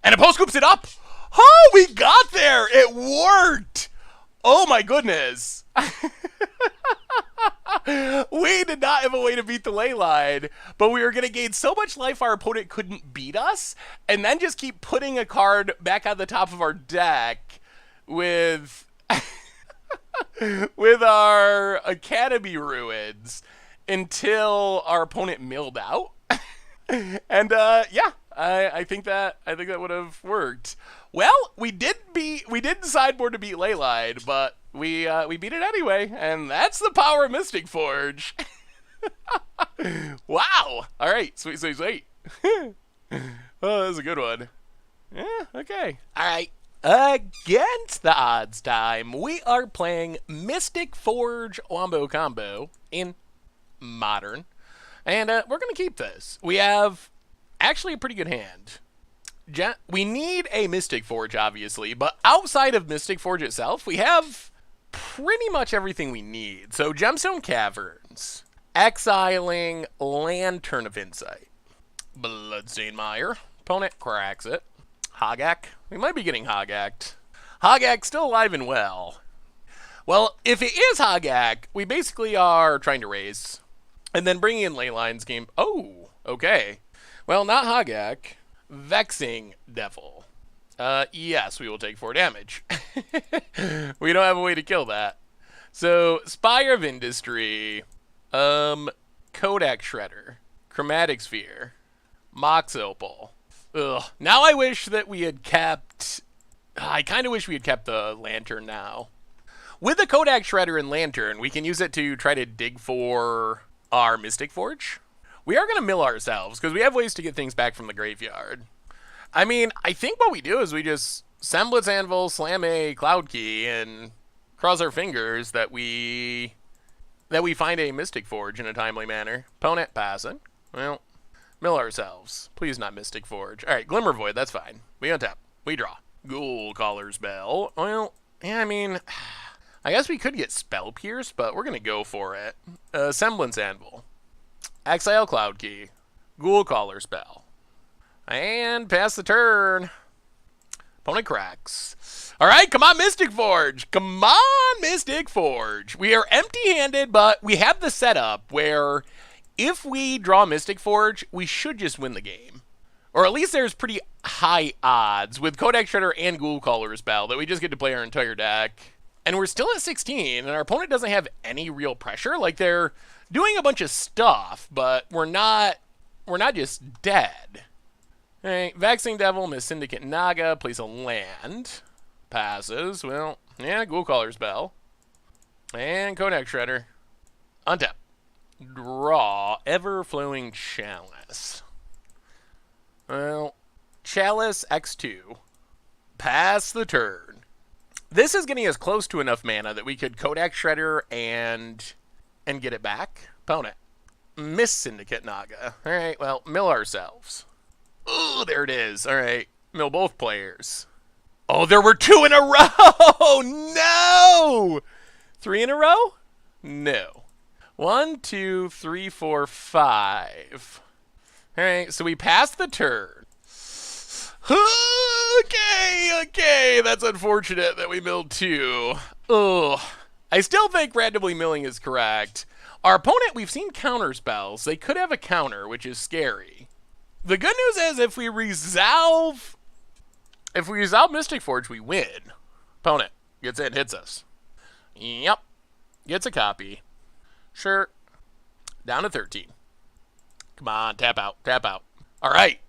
And a post scoops it up! Oh, we got there! It worked! Oh my goodness. We did not have a way to beat the ley line, but we were going to gain so much life our opponent couldn't beat us, and then just keep putting a card back on the top of our deck with... with our Academy Ruins until our opponent milled out. And yeah, I think that would have worked. Well, we did sideboard to beat Leyline, but we beat it anyway, and that's the power of Mystic Forge. Wow. All right, sweet. Oh, that was a good one. Yeah, okay. All right. Against the odds time, we are playing Mystic Forge Wombo Combo in Modern. And we're going to keep this. We have actually a pretty good hand. We need a Mystic Forge, obviously, but outside of Mystic Forge itself, we have pretty much everything we need. So Gemstone Caverns, exiling Lantern of Insight, Bloodstained Mire, opponent cracks it. Hogaak. We might be getting Hogaaked. Hogaak still alive and well. Well, if it is Hogaak, we basically are trying to raise. And then bringing in Leyline's game. Oh, okay. Well, not Hogaak. Vexing Devil. Yes, we will take 4 damage. We don't have a way to kill that. So, Spire of Industry. Hogaak Shredder. Chromatic Sphere. Mox Opal. Ugh. Now I wish that we had kept... I kind of wish we had kept the Lantern now. With the Hogaak Shredder and Lantern, we can use it to try to dig for our Mystic Forge. We are going to mill ourselves, because we have ways to get things back from the graveyard. I mean, I think what we do is we just Semblance Anvil, slam a Cloud Key, and cross our fingers that we find a Mystic Forge in a timely manner. Opponent passing. Well, mill ourselves. Please not Mystic Forge. Alright, Glimmer Void, that's fine. We untap. We draw. Ghoul Caller's Bell. Well, yeah, I mean, I guess we could get Spell Pierce, but we're going to go for it. Semblance Anvil. Exile Cloud Key. Ghoul Caller's Bell. And pass the turn. Opponent cracks. Alright, come on, Mystic Forge. Come on, Mystic Forge. We are empty-handed, but we have the setup where if we draw Mystic Forge, we should just win the game. Or at least there's pretty high odds with Hogaak Shredder and Ghoul Caller's Bell that we just get to play our entire deck. And we're still at 16, and our opponent doesn't have any real pressure. Like, they're doing a bunch of stuff, but we're not just dead. Alright, Vexing Devil, Miss Syndicate Naga, plays a land. Passes. Well, yeah, Ghoul Caller's Bell. And Hogaak Shredder. Untap. Draw. Ever-Flowing Chalice. Well, Chalice X2. Pass the turn. This is getting us close to enough mana that we could Hogaak Shredder and get it back. Opponent. Miss Syndicate Naga. Alright, well, mill ourselves. Ooh, there it is. Alright, mill both players. Oh, there were 2 in a row! No! 3 in a row? No. 1, 2, 3, 4, 5. Alright, so we passed the turn. Okay, that's unfortunate that we milled 2. Ugh. I still think randomly milling is correct. Our opponent, we've seen counter spells. They could have a counter, which is scary. The good news is if we resolve Mystic Forge, we win. Opponent gets in, hits us. Yep. Gets a copy. Sure. Down to 13. Come on, tap out, tap out. Alright,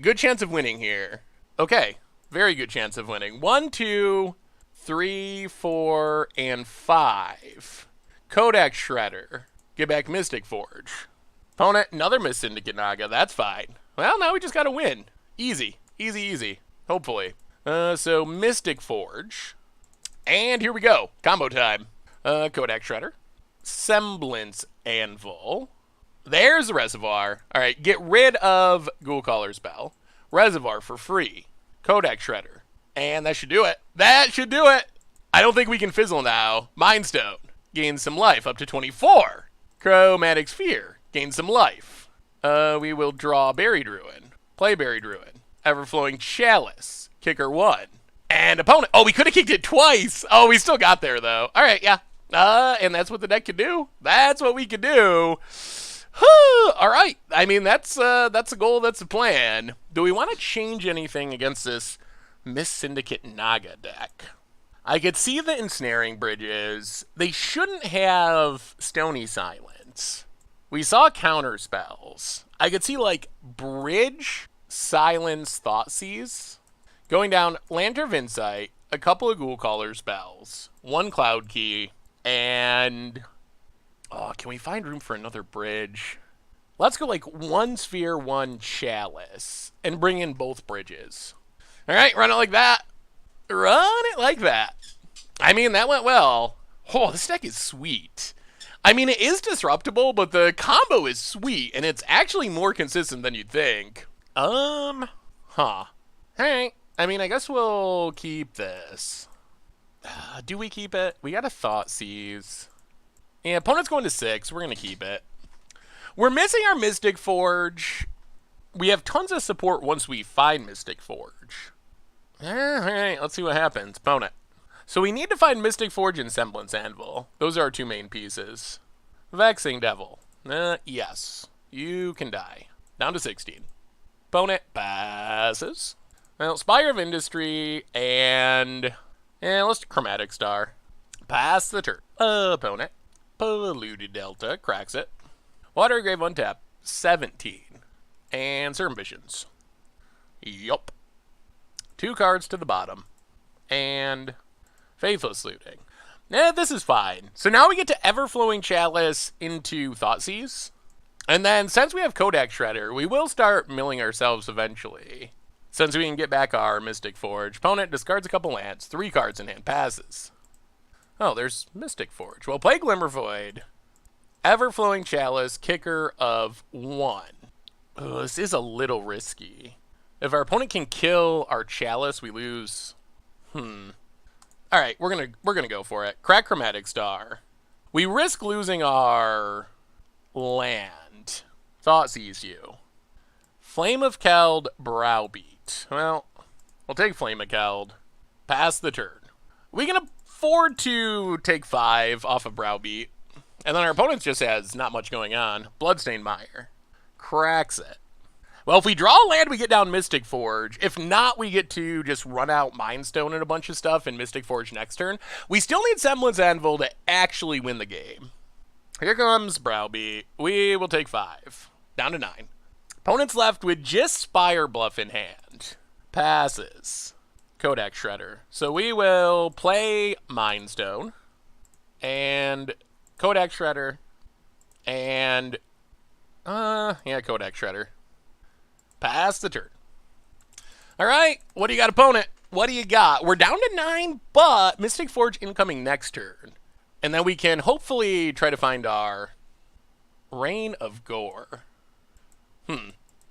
good chance of winning here. Okay, very good chance of winning. 1, 2, 3, 4, and 5. Hogaak Shredder. Get back Mystic Forge. Opponent, another Miss Syndicate Naga, that's fine. Well, now we just gotta win. Easy, easy, easy. Hopefully. So, Mystic Forge. And here we go. Combo time. Hogaak Shredder. Semblance Anvil. There's the Reservoir. Alright, get rid of Ghoul Caller's Bell. Reservoir for free. Hogaak Shredder. And that should do it. That should do it! I don't think we can fizzle now. Mind Stone. Gain some life up to 24. Chromatic Sphere. Gain some life. We will draw Buried Ruin. Play Buried Ruin. Ever-Flowing Chalice. Kicker 1. And opponent. Oh, we could have kicked it twice. Oh, we still got there, though. Alright, yeah. And that's what the deck can do. That's what we can do. Alright. I mean, that's a goal, that's a plan. Do we want to change anything against this Miss Syndicate Naga deck? I could see the Ensnaring Bridges. They shouldn't have Stony Silence. We saw counter spells. I could see, like, Bridge, Silence, Thoughtseize. Going down, Lantern of Insight, a couple of Ghoul Caller's Bells, 1 Cloud Key, and... Oh, can we find room for another bridge? Let's go, like, 1 Sphere, 1 Chalice, and bring in both bridges. Alright, run it like that. Run it like that. I mean, that went well. Oh, this deck is sweet. I mean, it is disruptible, but the combo is sweet, and it's actually more consistent than you'd think. Huh. Alright. I mean, I guess we'll keep this. Do we keep it? We got a Thoughtseize. Yeah, opponent's going to 6. We're going to keep it. We're missing our Mystic Forge. We have tons of support once we find Mystic Forge. Alright, let's see what happens. Opponent. So we need to find Mystic Forge and Semblance Anvil. Those are our two main pieces. Vexing Devil. Yes. You can die. Down to 16. Opponent passes. Well, Spire of Industry and... let's do Chromatic Star. Pass the turn. Opponent. Polluted Delta. Cracks it. Water Grave untap. 17. And Circumvisions. Yup. 2 cards to the bottom. And Faithless Looting. This is fine. So now we get to Everflowing Chalice into Thoughtseize. And then, since we have Hogaak Shredder, we will start milling ourselves eventually. Since we can get back our Mystic Forge. Opponent discards a couple lands. 3 cards in hand. Passes. Oh, there's Mystic Forge. Well, play Glimmer Void. Everflowing Chalice. Kicker of 1. Oh, this is a little risky. If our opponent can kill our Chalice, we lose. Alright, we're gonna go for it. Crack Chromatic Star. We risk losing our land. Thoughtseize you. Flame of Keld, Browbeat. Well, we'll take Flame of Keld. Pass the turn. We can afford to take 5 off of Browbeat. And then our opponent just has not much going on. Bloodstained Mire. Cracks it. Well, if we draw a land, we get down Mystic Forge. If not, we get to just run out Mind Stone and a bunch of stuff in Mystic Forge next turn. We still need Semblance Anvil to actually win the game. Here comes Browbeat. We will take 5. Down to 9. Opponent's left with just Spire Bluff in hand. Passes. Hogaak Shredder. So we will play Mind Stone. And Hogaak Shredder. And... Hogaak Shredder. Pass the turn. Alright, what do you got, opponent? What do you got? We're down to 9, but Mystic Forge incoming next turn. And then we can hopefully try to find our Reign of Gore.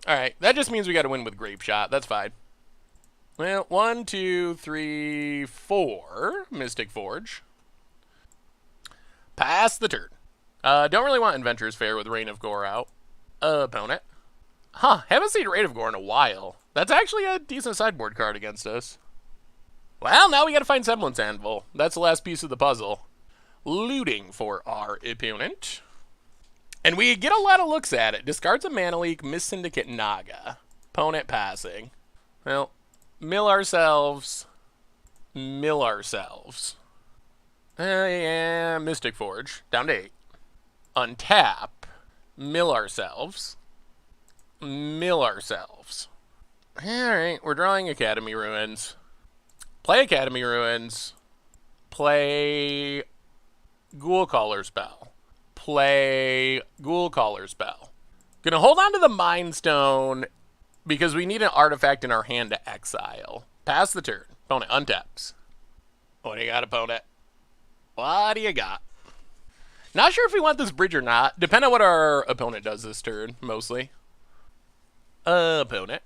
Alright, that just means we got to win with Grape Shot. That's fine. Well, 1, 2, 3, 4. Mystic Forge. Pass the turn. Don't really want Inventor's Fair with Reign of Gore out. Opponent. Haven't seen Reign of Gore in a while. That's actually a decent sideboard card against us. Well, now we gotta find Semblance Anvil. That's the last piece of the puzzle. Looting for our opponent. And we get a lot of looks at it. Discards a Mana Leak, Miss Syndicate Naga. Opponent passing. Well, mill ourselves. Mill ourselves. Yeah, Mystic Forge. Down to 8. Untap. Mill ourselves. Mill ourselves. Alright, we're drawing Academy Ruins. Play Academy Ruins. Play Ghoul Caller Spell. Play Ghoul Caller Spell. Gonna hold on to the Mind Stone because we need an artifact in our hand to exile. Pass the turn. Opponent untaps. What do you got, opponent? What do you got? Not sure if we want this bridge or not. Depending on what our opponent does this turn, mostly. Opponent.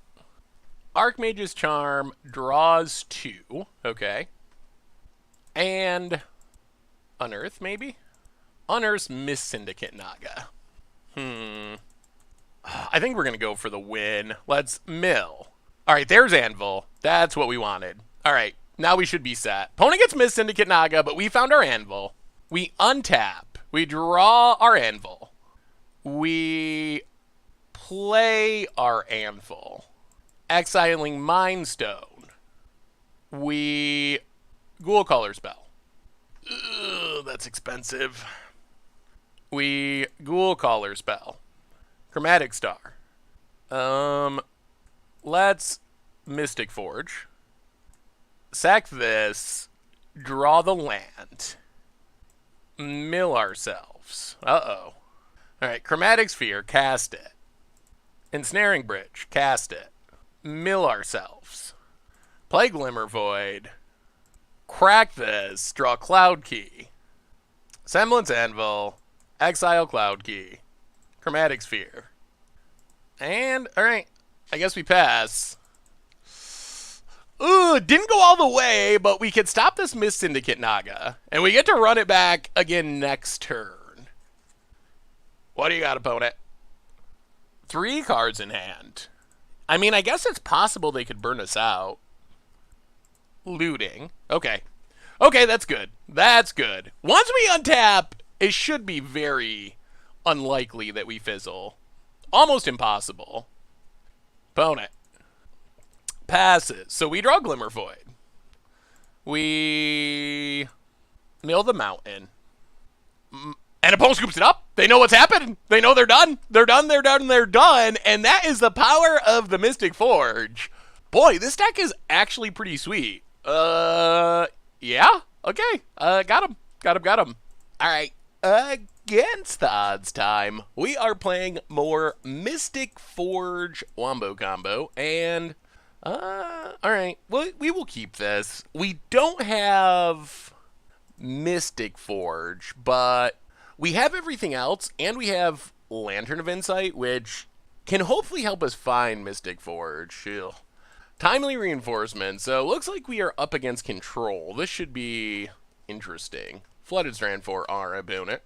Archmage's Charm draws 2. Okay. And Unearth, maybe? Unearth's Miss Syndicate Naga. I think we're going to go for the win. Let's mill. Alright, there's Anvil. That's what we wanted. Alright, now we should be set. Opponent gets Miss Syndicate Naga, but we found our Anvil. We untap. We draw our Anvil. We play our Anvil. Exiling Mind Stone. We Ghoul Caller Spell. Ugh, that's expensive. We Ghoul Caller Spell. Chromatic Star. Let's Mystic Forge. Sack this. Draw the land. Mill ourselves. Uh-oh. Alright, Chromatic Sphere. Cast it. Ensnaring Bridge. Cast it. Mill ourselves. Play Glimmer Void. Crack this. Draw Cloud Key. Semblance Anvil. Exile Cloud Key. Chromatic Sphere. And, alright. I guess we pass. Ooh, didn't go all the way, but we can stop this Miss Syndicate Naga. And we get to run it back again next turn. What do you got, opponent? 3 cards in hand. I mean, I guess it's possible they could burn us out. Looting. Okay. Okay, that's good. That's good. Once we untap, it should be very unlikely that we fizzle. Almost impossible. Opponent. Passes. So we draw Glimmer Void. We mill the mountain. And opponent scoops it up. They know what's happened. They know they're done. They're done, they're done, they're done. And that is the power of the Mystic Forge. Boy, this deck is actually pretty sweet. Yeah? Okay. Got him. Got him. Alright. Against the odds time, we are playing more Mystic Forge Wombo Combo. And, alright. Well, we will keep this. We don't have Mystic Forge, but we have everything else, and we have Lantern of Insight, which can hopefully help us find Mystic Forge. Ugh. Timely Reinforcement, so looks like we are up against Control. This should be interesting. Flooded Strand for our opponent.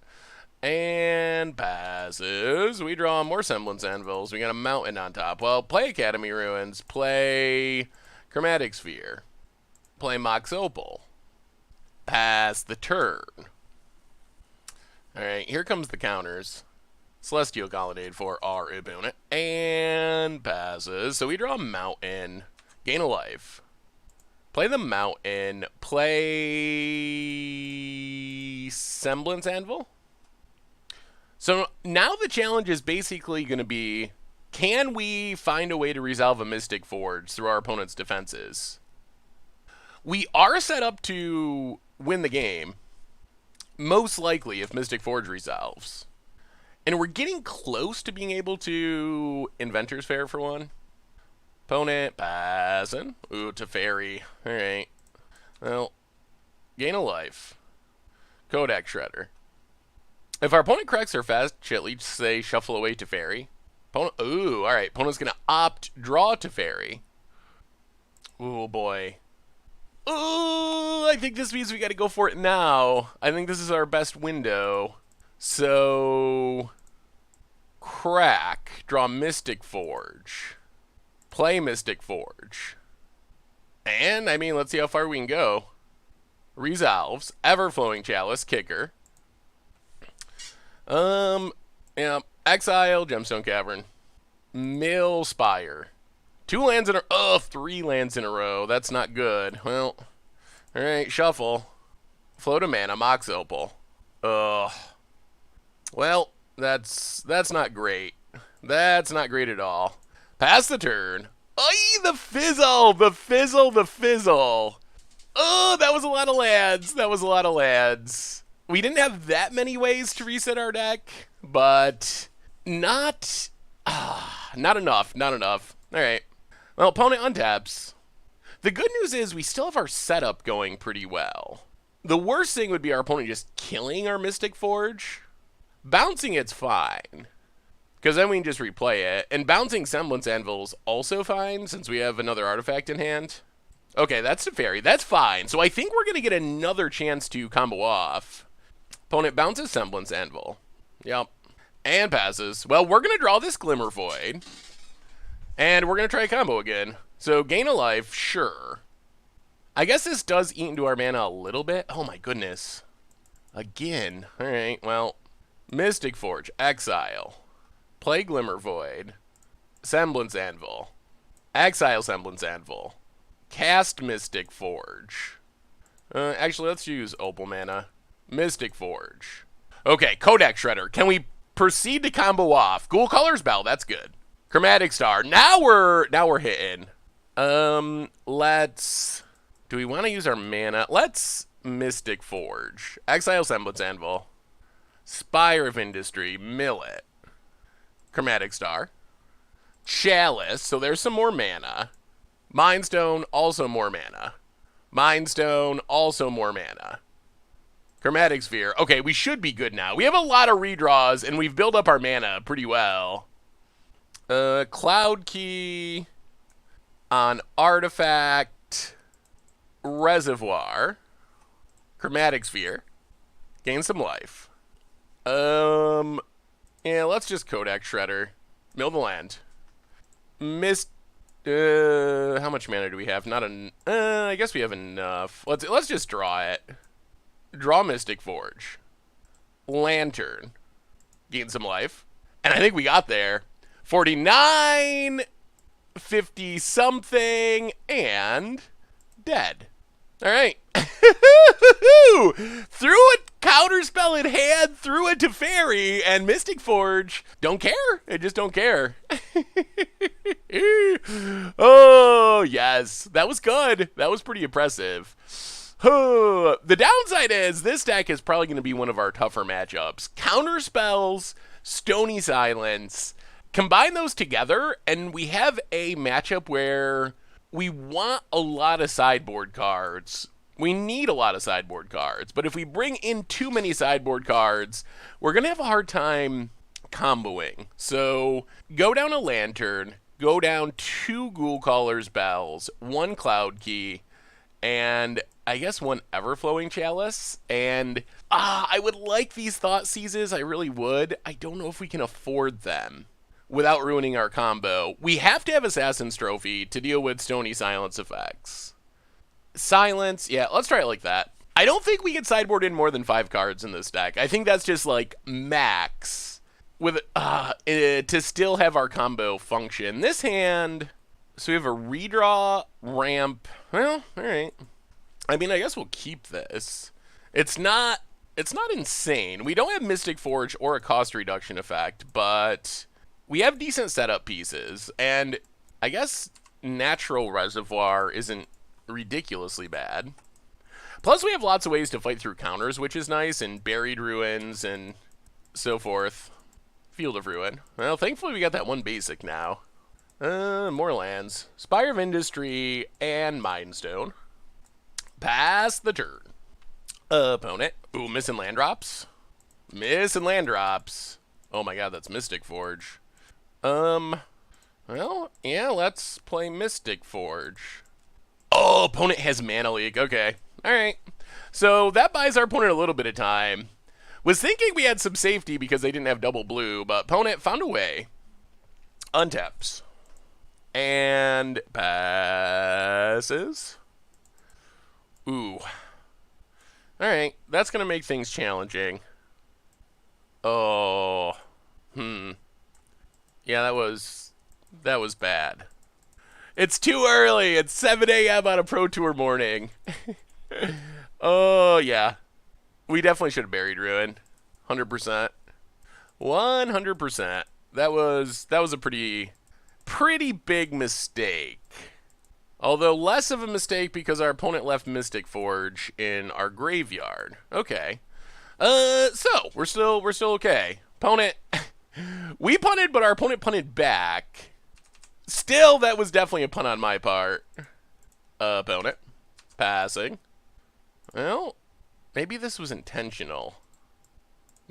And passes. We draw more Semblance Anvils. We got a mountain on top. Well, play Academy Ruins. Play Chromatic Sphere. Play Mox Opal. Pass the turn. Alright, here comes the counters. Celestial Colonnade for our opponent. And passes. So we draw a mountain. Gain a life. Play the mountain. Play Semblance Anvil. So now the challenge is basically going to be, can we find a way to resolve a Mystic Forge through our opponent's defenses? We are set up to win the game, most likely if Mystic Forge resolves. And we're getting close to being able to Inventor's Fair for one. Opponent passing. Ooh, Teferi. Alright. Well, gain a life. Hogaak Shredder. If our opponent corrects their fetch, at least say shuffle away Teferi. Opponent, ooh, alright. Opponent's going to opt draw Teferi. Ooh, boy. Ooh, I think this means we got to go for it now. I think this is our best window. So, crack. Draw Mystic Forge. Play Mystic Forge. And, I mean, let's see how far we can go. Resolves. Everflowing Chalice. Kicker. Yeah. Exile. Gemstone Cavern. Mill Spire. 2 lands in a... 3 lands in a row. That's not good. Well, alright, shuffle. Float a mana, Mox Opal. Well, that's not great. That's not great at all. Pass the turn. Ay, the fizzle! The fizzle, the fizzle. Oh, that was a lot of lands. That was a lot of lands. We didn't have that many ways to reset our deck, but not enough. Not enough. Alright. Well, opponent untaps. The good news is we still have our setup going pretty well. The worst thing would be our opponent just killing our Mystic Forge. Bouncing it's fine, because then we can just replay it. And bouncing Semblance Anvil's also fine, since we have another artifact in hand. Okay, that's Teferi. That's fine. So I think we're going to get another chance to combo off. Opponent bounces Semblance Anvil. Yep. And passes. Well, we're going to draw this Glimmer Void. And we're going to try a combo again. So, gain a life, sure. I guess this does eat into our mana a little bit. Oh my goodness. Again. Alright, well. Mystic Forge, exile. Play Glimmer Void. Semblance Anvil. Exile Semblance Anvil. Cast Mystic Forge. Actually, let's use Opal mana. Mystic Forge. Okay, Hogaak Shredder. Can we proceed to combo off? Ghoul Color's Bell, that's good. Chromatic Star. Now we're hitting. Let's... Do we want to use our mana? Let's Mystic Forge. Exile Semblance Anvil. Spire of Industry. Mill it. Chromatic Star. Chalice. So there's some more mana. Mind Stone. Also more mana. Mind Stone. Also more mana. Chromatic Sphere. Okay, we should be good now. We have a lot of redraws, and we've built up our mana pretty well. Cloud Key on Artifact, Reservoir, Chromatic Sphere, gain some life. Yeah, let's just Hogaak Shredder, mill the land. How much mana do we have? Not an. I guess we have enough. Let's just draw it. Draw Mystic Forge. Lantern. Gain some life. And I think we got there. 49, 50 something, and dead. All right. Threw a counterspell in hand, threw a Teferi, and Mystic Forge. Don't care. I just don't care. Oh, yes. That was good. That was pretty impressive. The downside is this deck is probably going to be one of our tougher matchups. Counterspells, Stony Silence. Combine those together, and we have a matchup where we want a lot of sideboard cards. We need a lot of sideboard cards, but if we bring in too many sideboard cards, we're going to have a hard time comboing. So go down a Lantern, go down 2 Ghoul Caller's Bells, 1 Cloud Key, and I guess 1 Everflowing Chalice. And I would like these Thought Seizes, I really would. I don't know if we can afford them without ruining our combo. We have to have Assassin's Trophy to deal with Stony Silence effects. Silence, yeah, let's try it like that. I don't think we can sideboard in more than 5 cards in this deck. I think that's just like max with to still have our combo function. This hand, so we have a redraw, ramp. Well, all right. I mean, I guess we'll keep this. It's not insane. We don't have Mystic Forge or a cost reduction effect, but we have decent setup pieces, and I guess Natural Reservoir isn't ridiculously bad. Plus, we have lots of ways to fight through counters, which is nice, and Buried Ruins and so forth. Field of Ruin. Well, thankfully we got that 1 basic now. More lands. Spire of Industry and Mindstone. Pass the turn. Opponent. Ooh, missing land drops. Missing land drops. Oh my god, that's Mystic Forge. Well, yeah, let's play Mystic Forge. Oh, opponent has Mana Leak. Okay. Alright. So that buys our opponent a little bit of time. Was thinking we had some safety because they didn't have double blue, but opponent found a way. Untaps. And passes. Ooh. Alright, that's going to make things challenging. Oh. Yeah, that was bad. It's too early. It's 7 a.m. on a Pro Tour morning. Oh, yeah. We definitely should have Buried Ruin. 100%. 100%. That was a pretty big mistake. Although less of a mistake because our opponent left Mystic Forge in our graveyard. Okay. So we're still okay. Opponent, we punted, but our opponent punted back. Still, that was definitely a punt on my part. Opponent, passing. Well, maybe this was intentional.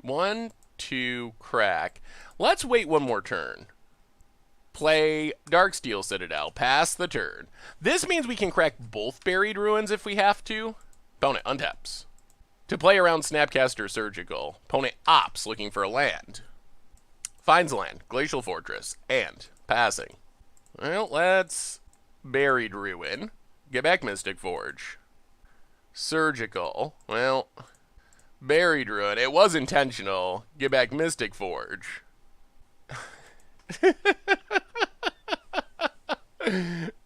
1, 2, crack. Let's wait 1 more turn. Play Darksteel Citadel. Pass the turn. This means we can crack both Buried Ruins if we have to. Opponent untaps. To play around Snapcaster Surgical, opponent opts looking for a land. Finds land, Glacial Fortress, and passing. Well, let's Buried Ruin. Get back Mystic Forge. Surgical. Well, Buried Ruin. It was intentional. Get back Mystic Forge.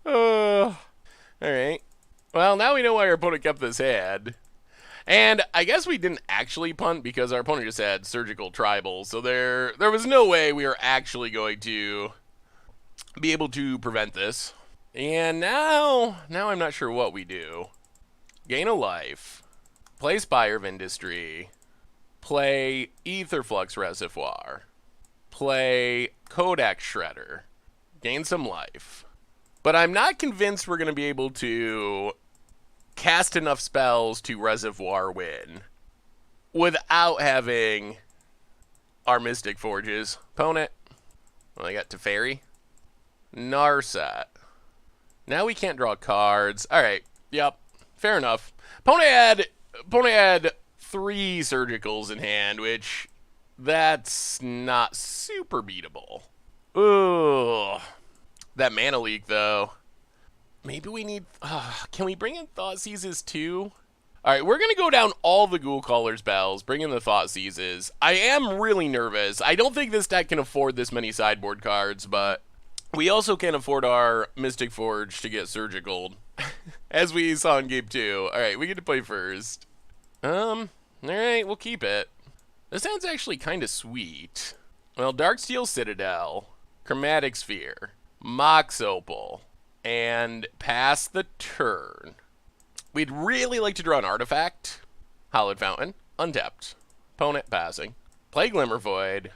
Alright. Well, now we know why our opponent kept this hand. And I guess we didn't actually punt because our opponent just had Surgical Tribal, so there was no way we were actually going to be able to prevent this. And now I'm not sure what we do. Gain a life. Play Spire of Industry. Play Aetherflux Reservoir. Play Hogaak Shredder. Gain some life. But I'm not convinced we're going to be able to cast enough spells to Reservoir win without having our Mystic Forges. Opponent. Well, I got Teferi. Narset. Now we can't draw cards. Alright. Yep. Fair enough. Opponent had 3 Surgicals in hand, which that's not super beatable. Ugh. That mana leak, though. Maybe we need... can we bring in Thought Seizes, too? Alright, we're going to go down all the Ghoul Caller's bells, bring in the Thought Seizes. I am really nervous. I don't think this deck can afford this many sideboard cards, but we also can't afford our Mystic Forge to get Surgical, as we saw in Game 2. Alright, we get to play first. Alright, we'll keep it. This sounds actually kind of sweet. Well, Darksteel Citadel, Chromatic Sphere, Mox Opal, and pass the turn. We'd really like to draw an artifact. Hallowed Fountain, untapped. Opponent passing. Play Glimmer Void,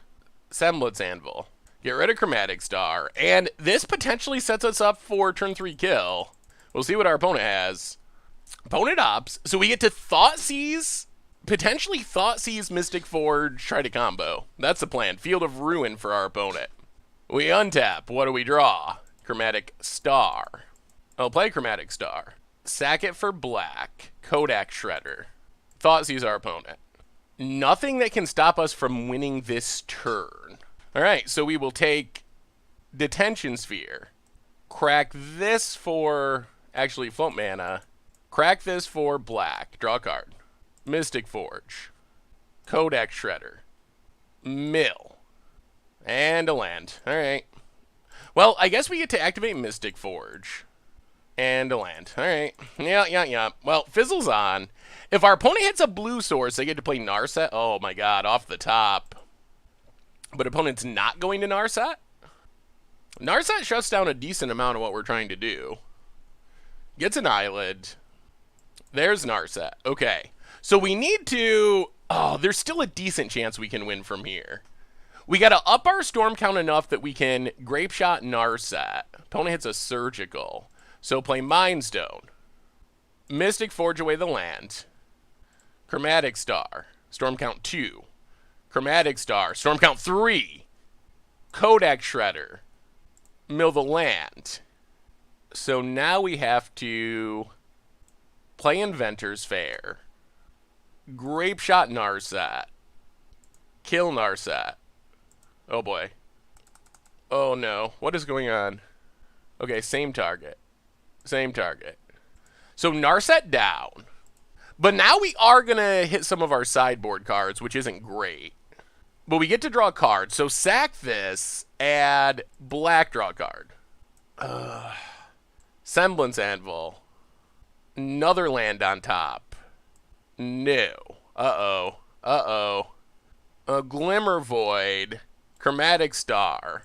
Semblance Anvil. Get rid of Chromatic Star, and this potentially sets us up for turn 3 kill. We'll see what our opponent has. Opponent opts, so we get to Thought Seize, potentially Thought Seize, Mystic Forge, try to combo. That's the plan. Field of Ruin for our opponent. We untap. What do we draw? Chromatic Star. I'll play Chromatic Star. Sack it for black. Hogaak Shredder. Thought Seize our opponent. Nothing that can stop us from winning this turn. Alright, so we will take Detention Sphere. Crack this for... actually, float mana. Crack this for black. Draw a card. Mystic Forge. Hogaak Shredder. Mill. And a land. Alright. Well, I guess we get to activate Mystic Forge. And a land. Alright. Yeah. Well, Fizzle's on. If our opponent hits a blue source, they get to play Narset. Oh my god, off the top. But opponent's not going to Narset? Narset shuts down a decent amount of what we're trying to do. Gets an Eyelid. There's Narset. Okay. So we need to... oh, there's still a decent chance we can win from here. We got to up our storm count enough that we can Grape Shot Narset. Opponent hits a Surgical. So play Mind Stone. Mystic Forge away the land. Chromatic Star. Storm count 2. Chromatic Star. Storm count 3. Hogaak Shredder. Mill the land. So now we have to play Inventor's Fair. Grape Shot Narset. Kill Narset. Oh boy. Oh no. What is going on? Okay, same target. Same target. So Narset down. But now we are going to hit some of our sideboard cards, which isn't great. But we get to draw a card. So sack this, add black, draw a card. Semblance Anvil. Another land on top. No. Uh-oh. A Glimmer Void. Chromatic Star.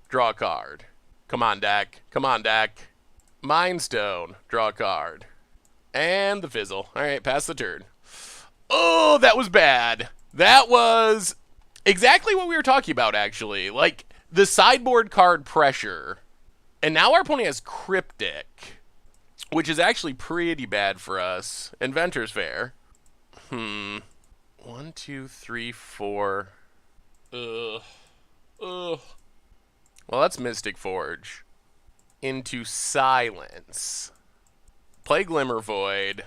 Draw a card. Come on, deck. Mind Stone. Draw a card. And the Fizzle. Alright, pass the turn. Oh, that was bad. That was exactly what we were talking about, actually. Like, the sideboard card pressure. And now our opponent has Cryptic, which is actually pretty bad for us. Inventor's Fair. 1, 2, 3, 4. Well, that's Mystic Forge. Into Silence. Play Glimmer Void.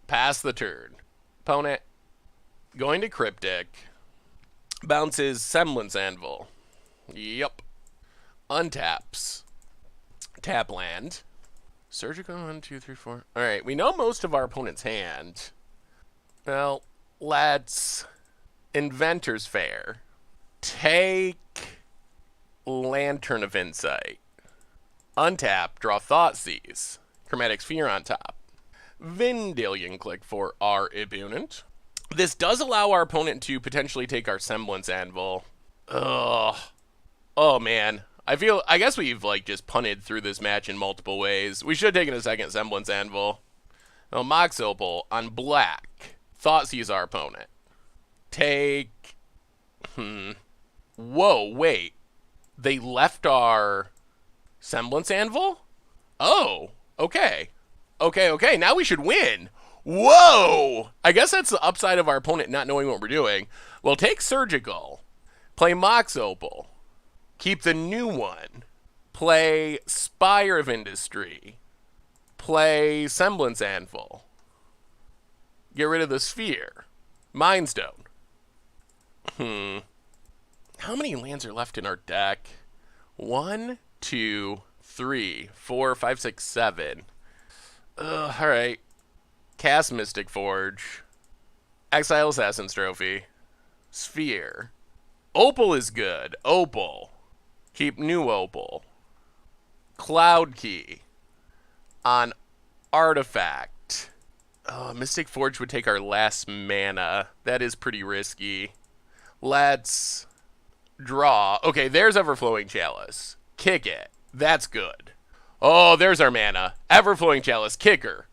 Pass the turn. Opponent going to Cryptic. Bounces Semblance Anvil. Yep. Untaps. Tap land. Surgical 1, 2, 3, 4. Alright, we know most of our opponent's hand. Well, let's Inventor's Fair. Take Lantern of Insight. Untap, draw Thought Seize. Chromatic Sphere on top. Vendilion click for our opponent. This does allow our opponent to potentially take our Semblance Anvil. Ugh. Oh man. I guess we've like just punted through this match in multiple ways. We should have taken a second Semblance Anvil. Oh, Mox Opal on black. Thought Seize our opponent. Take... Whoa, wait. They left our Semblance Anvil? Oh, okay. Okay, now we should win. Whoa! I guess that's the upside of our opponent not knowing what we're doing. Well, take Surgical. Play Mox Opal. Keep the new one. Play Spire of Industry. Play Semblance Anvil. Get rid of the Sphere. Mind Stone. How many lands are left in our deck? 1, 2, 3, 4, 5, 6, 7. Alright. Cast Mystic Forge. Exile Assassin's Trophy. Sphere. Opal is good. Opal. Keep new Opal. Cloud Key. On Artifact. Mystic Forge would take our last mana. That is pretty risky. Let's draw. Okay, there's Everflowing Chalice. Kick it. That's good. Oh, there's our mana. Everflowing Chalice, kicker.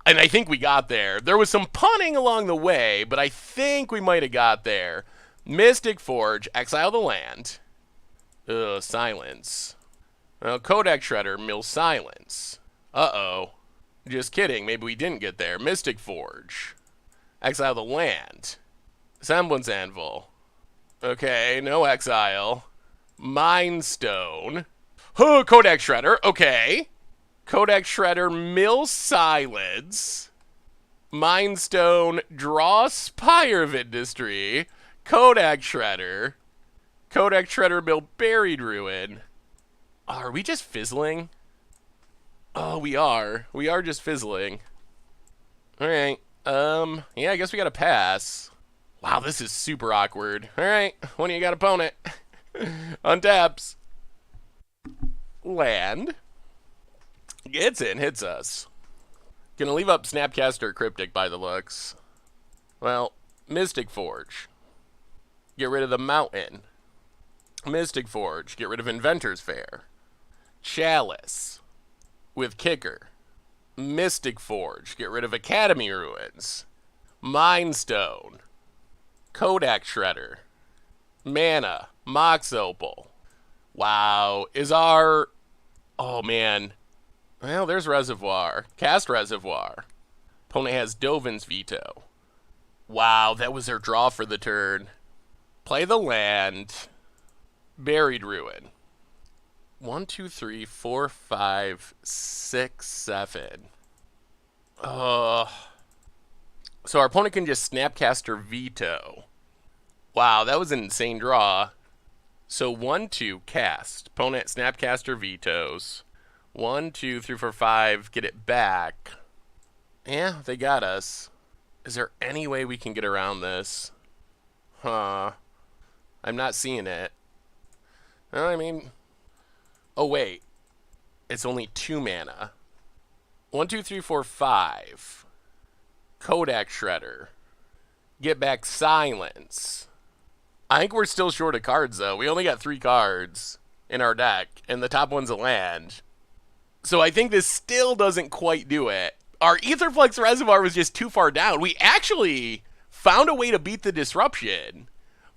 And I think we got there. There was some punning along the way, but I think we might have got there. Mystic Forge, exile the land. Silence. Hogaak Shredder, mill silence. Uh-oh. Just kidding, maybe we didn't get there. Mystic Forge. Exile the land. Semblance Anvil. Okay, no exile. Mind Stone. Hogaak Shredder, okay. Hogaak Shredder, mill silence. Mind Stone, draw Spire of Industry. Hogaak Shredder. Hogaak Shredder, mill Buried Ruin. Are we just fizzling? Oh, we are. We are just fizzling. Alright. Yeah, I guess we gotta pass. Wow, this is super awkward. Alright, when do you got opponent? Untaps. Land. Gets in, hits us. Gonna leave up Snapcaster Cryptic by the looks. Well, Mystic Forge. Get rid of the Mountain. Mystic Forge. Get rid of Inventor's Fair. Chalice. With kicker. Mystic Forge. Get rid of Academy Ruins. Mind Stone. Hogaak Shredder. Mana. Mox Opal. Wow. Is our... Oh, man. Well, there's Reservoir. Cast Reservoir. Opponent has Dovin's Veto. Wow, that was their draw for the turn. Play the land. Buried Ruin. 1, 2, 3, 4, 5, 6, 7. So our opponent can just Snapcaster Veto. Wow, that was an insane draw. So 1, 2, cast. Opponent Snapcaster Vetoes. 1, 2, 3, 4, 5. Get it back. Yeah, they got us. Is there any way we can get around this? Huh. I'm not seeing it. Well, I mean... Oh, wait. It's only 2 mana. 1, 2, 3, 4, 5. Hogaak Shredder. Get back Silence. I think we're still short of cards, though. We only got 3 cards in our deck, and the top one's a land. So I think this still doesn't quite do it. Our Aetherflux Reservoir was just too far down. We actually found a way to beat the disruption,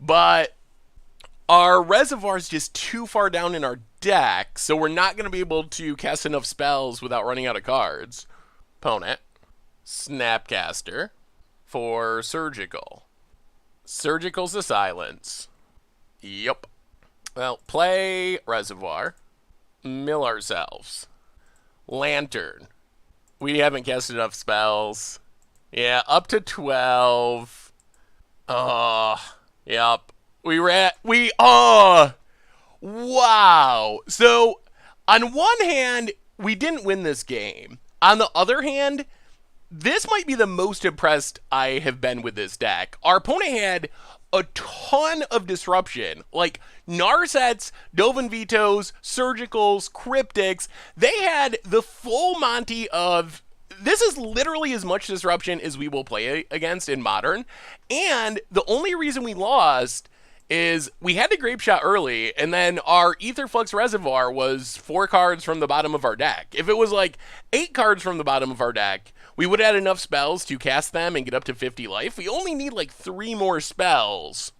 but our Reservoir's just too far down in our deck, so we're not going to be able to cast enough spells without running out of cards. Opponent. Snapcaster for Surgical. Surgical's the silence. Yup. Well, play Reservoir. Mill ourselves. Lantern. We haven't cast enough spells. Yeah, up to 12. Yep. Wow. So, on one hand, we didn't win this game. On the other hand, this might be the most impressed I have been with this deck. Our opponent had a ton of disruption, like Narsets, Dovin Vetoes, Surgicals, Cryptics. They had the full Monty of... This is literally as much disruption as we will play against in Modern, and the only reason we lost is we had the Grape Shot early, and then our Aetherflux Reservoir was 4 cards from the bottom of our deck. If it was like 8 cards from the bottom of our deck, we would have had enough spells to cast them and get up to 50 life. We only need like 3 more spells.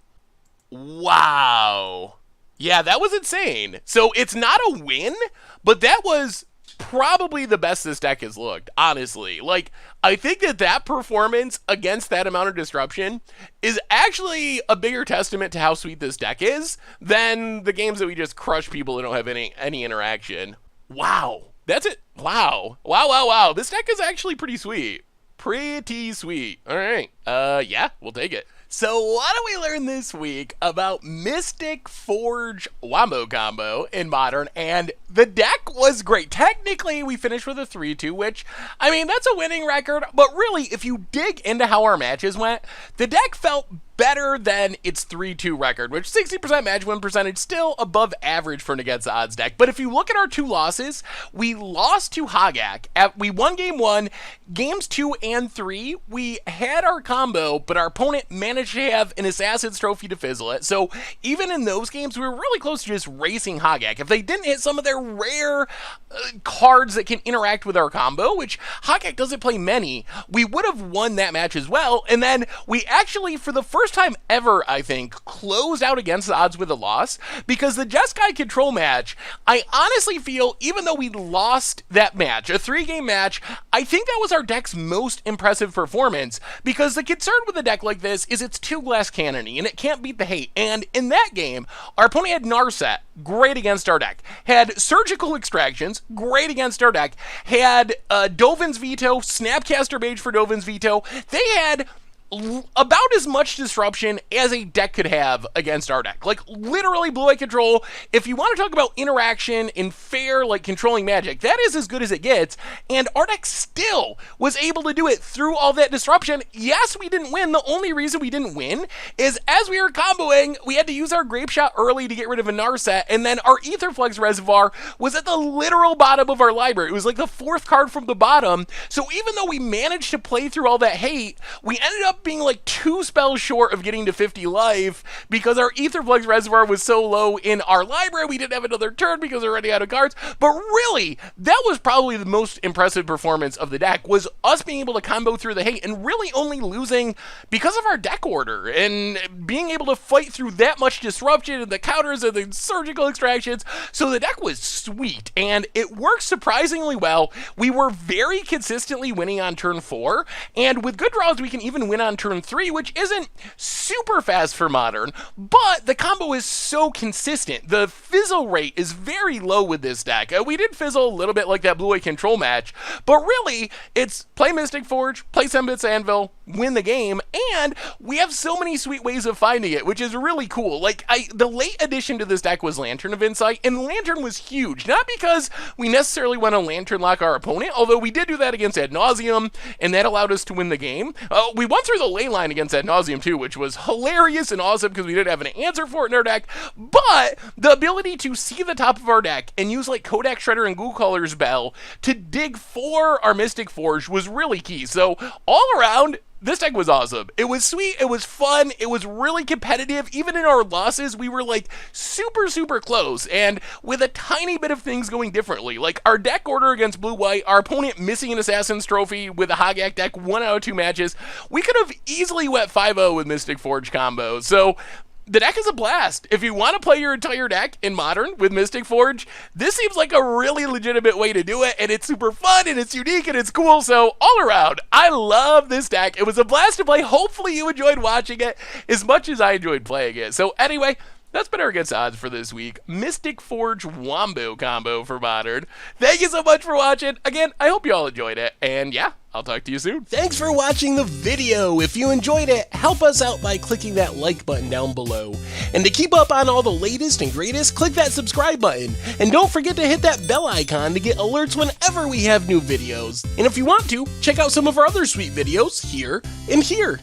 Wow. Yeah, that was insane. So it's not a win, but that was probably the best this deck has looked, honestly. Like, I think that performance against that amount of disruption is actually a bigger testament to how sweet this deck is than the games that we just crush people and don't have any interaction. Wow. That's it. Wow. Wow. This deck is actually pretty sweet. Pretty sweet. All right. Yeah, we'll take it. So what do we learn this week about Mystic Forge Wombo combo in Modern? And the deck was great. Technically, we finished with a 3-2, which, I mean, that's a winning record. But really, if you dig into how our matches went, the deck felt better than its 3-2 record, which 60% match win percentage, still above average for an against the odds deck. But if you look at our two losses, we lost to Hogaak. We won game 1, games 2 and 3, we had our combo, but our opponent managed to have an Assassin's Trophy to fizzle it. So even in those games, we were really close to just racing Hogaak. If they didn't hit some of their rare cards that can interact with our combo, which Hogaak doesn't play many, we would have won that match as well. And then we actually, for the first time ever, I think, closed out against the odds with a loss, because the Jeskai control match, I honestly feel, even though we lost that match, a 3-game match, I think that was our deck's most impressive performance, because the concern with a deck like this is it's too glass cannony, and it can't beat the hate. And in that game, our opponent had Narset, great against our deck, had Surgical Extractions, great against our deck, had Dovin's Veto, Snapcaster Mage for Dovin's Veto. They had about as much disruption as a deck could have against our deck. Like, literally blue-eye control. If you want to talk about interaction in fair, like, controlling Magic, that is as good as it gets, and our deck still was able to do it through all that disruption. Yes, we didn't win. The only reason we didn't win is as we were comboing, we had to use our Grape Shot early to get rid of a Narset, and then our Aetherflux Reservoir was at the literal bottom of our library. It was like the 4th card from the bottom, so even though we managed to play through all that hate, we ended up being like 2 spells short of getting to 50 life because our Aetherflux Reservoir was so low in our library. We didn't have another turn because we were already out of cards. But really, that was probably the most impressive performance of the deck, was us being able to combo through the hate and really only losing because of our deck order and being able to fight through that much disruption and the counters and the surgical extractions. So the deck was sweet and it worked surprisingly well. We were very consistently winning on turn 4, and with good draws we can even win on turn 3, which isn't super fast for Modern, but the combo is so consistent. The fizzle rate is very low with this deck. We did fizzle a little bit like that blue-eye control match, but really, it's play Mystic Forge, play Sembit's Anvil, win the game, and we have so many sweet ways of finding it, which is really cool. Like, the late addition to this deck was Lantern of Insight, and Lantern was huge, not because we necessarily want to Lantern lock our opponent, although we did do that against Ad Nauseam, and that allowed us to win the game. We won through the ley line against Ad Nauseam too, which was hilarious and awesome because we didn't have an answer for it in our deck, but the ability to see the top of our deck and use like Kodak Shredder and Ghoulcaller's Bell to dig for our Mystic Forge was really key. So all around, this deck was awesome. It was sweet, it was fun, it was really competitive. Even in our losses, we were like super, super close, and with a tiny bit of things going differently. Like our deck order against blue-white, our opponent missing an Assassin's Trophy with a Hogaak deck 1 out of 2 matches. We could have easily went 5-0 with Mystic Forge combos. So the deck is a blast. If you want to play your entire deck in Modern with Mystic Forge, this seems like a really legitimate way to do it, and it's super fun, and it's unique, and it's cool. So all around, I love this deck. It was a blast to play. Hopefully you enjoyed watching it as much as I enjoyed playing it. So anyway, that's been our against odds for this week. Mystic Forge Wombo combo for Modern. Thank you so much for watching. Again, I hope you all enjoyed it, and yeah, I'll talk to you soon. Thanks for watching the video. If you enjoyed it, help us out by clicking that like button down below. And to keep up on all the latest and greatest, click that subscribe button. And don't forget to hit that bell icon to get alerts whenever we have new videos. And if you want to, check out some of our other sweet videos here and here.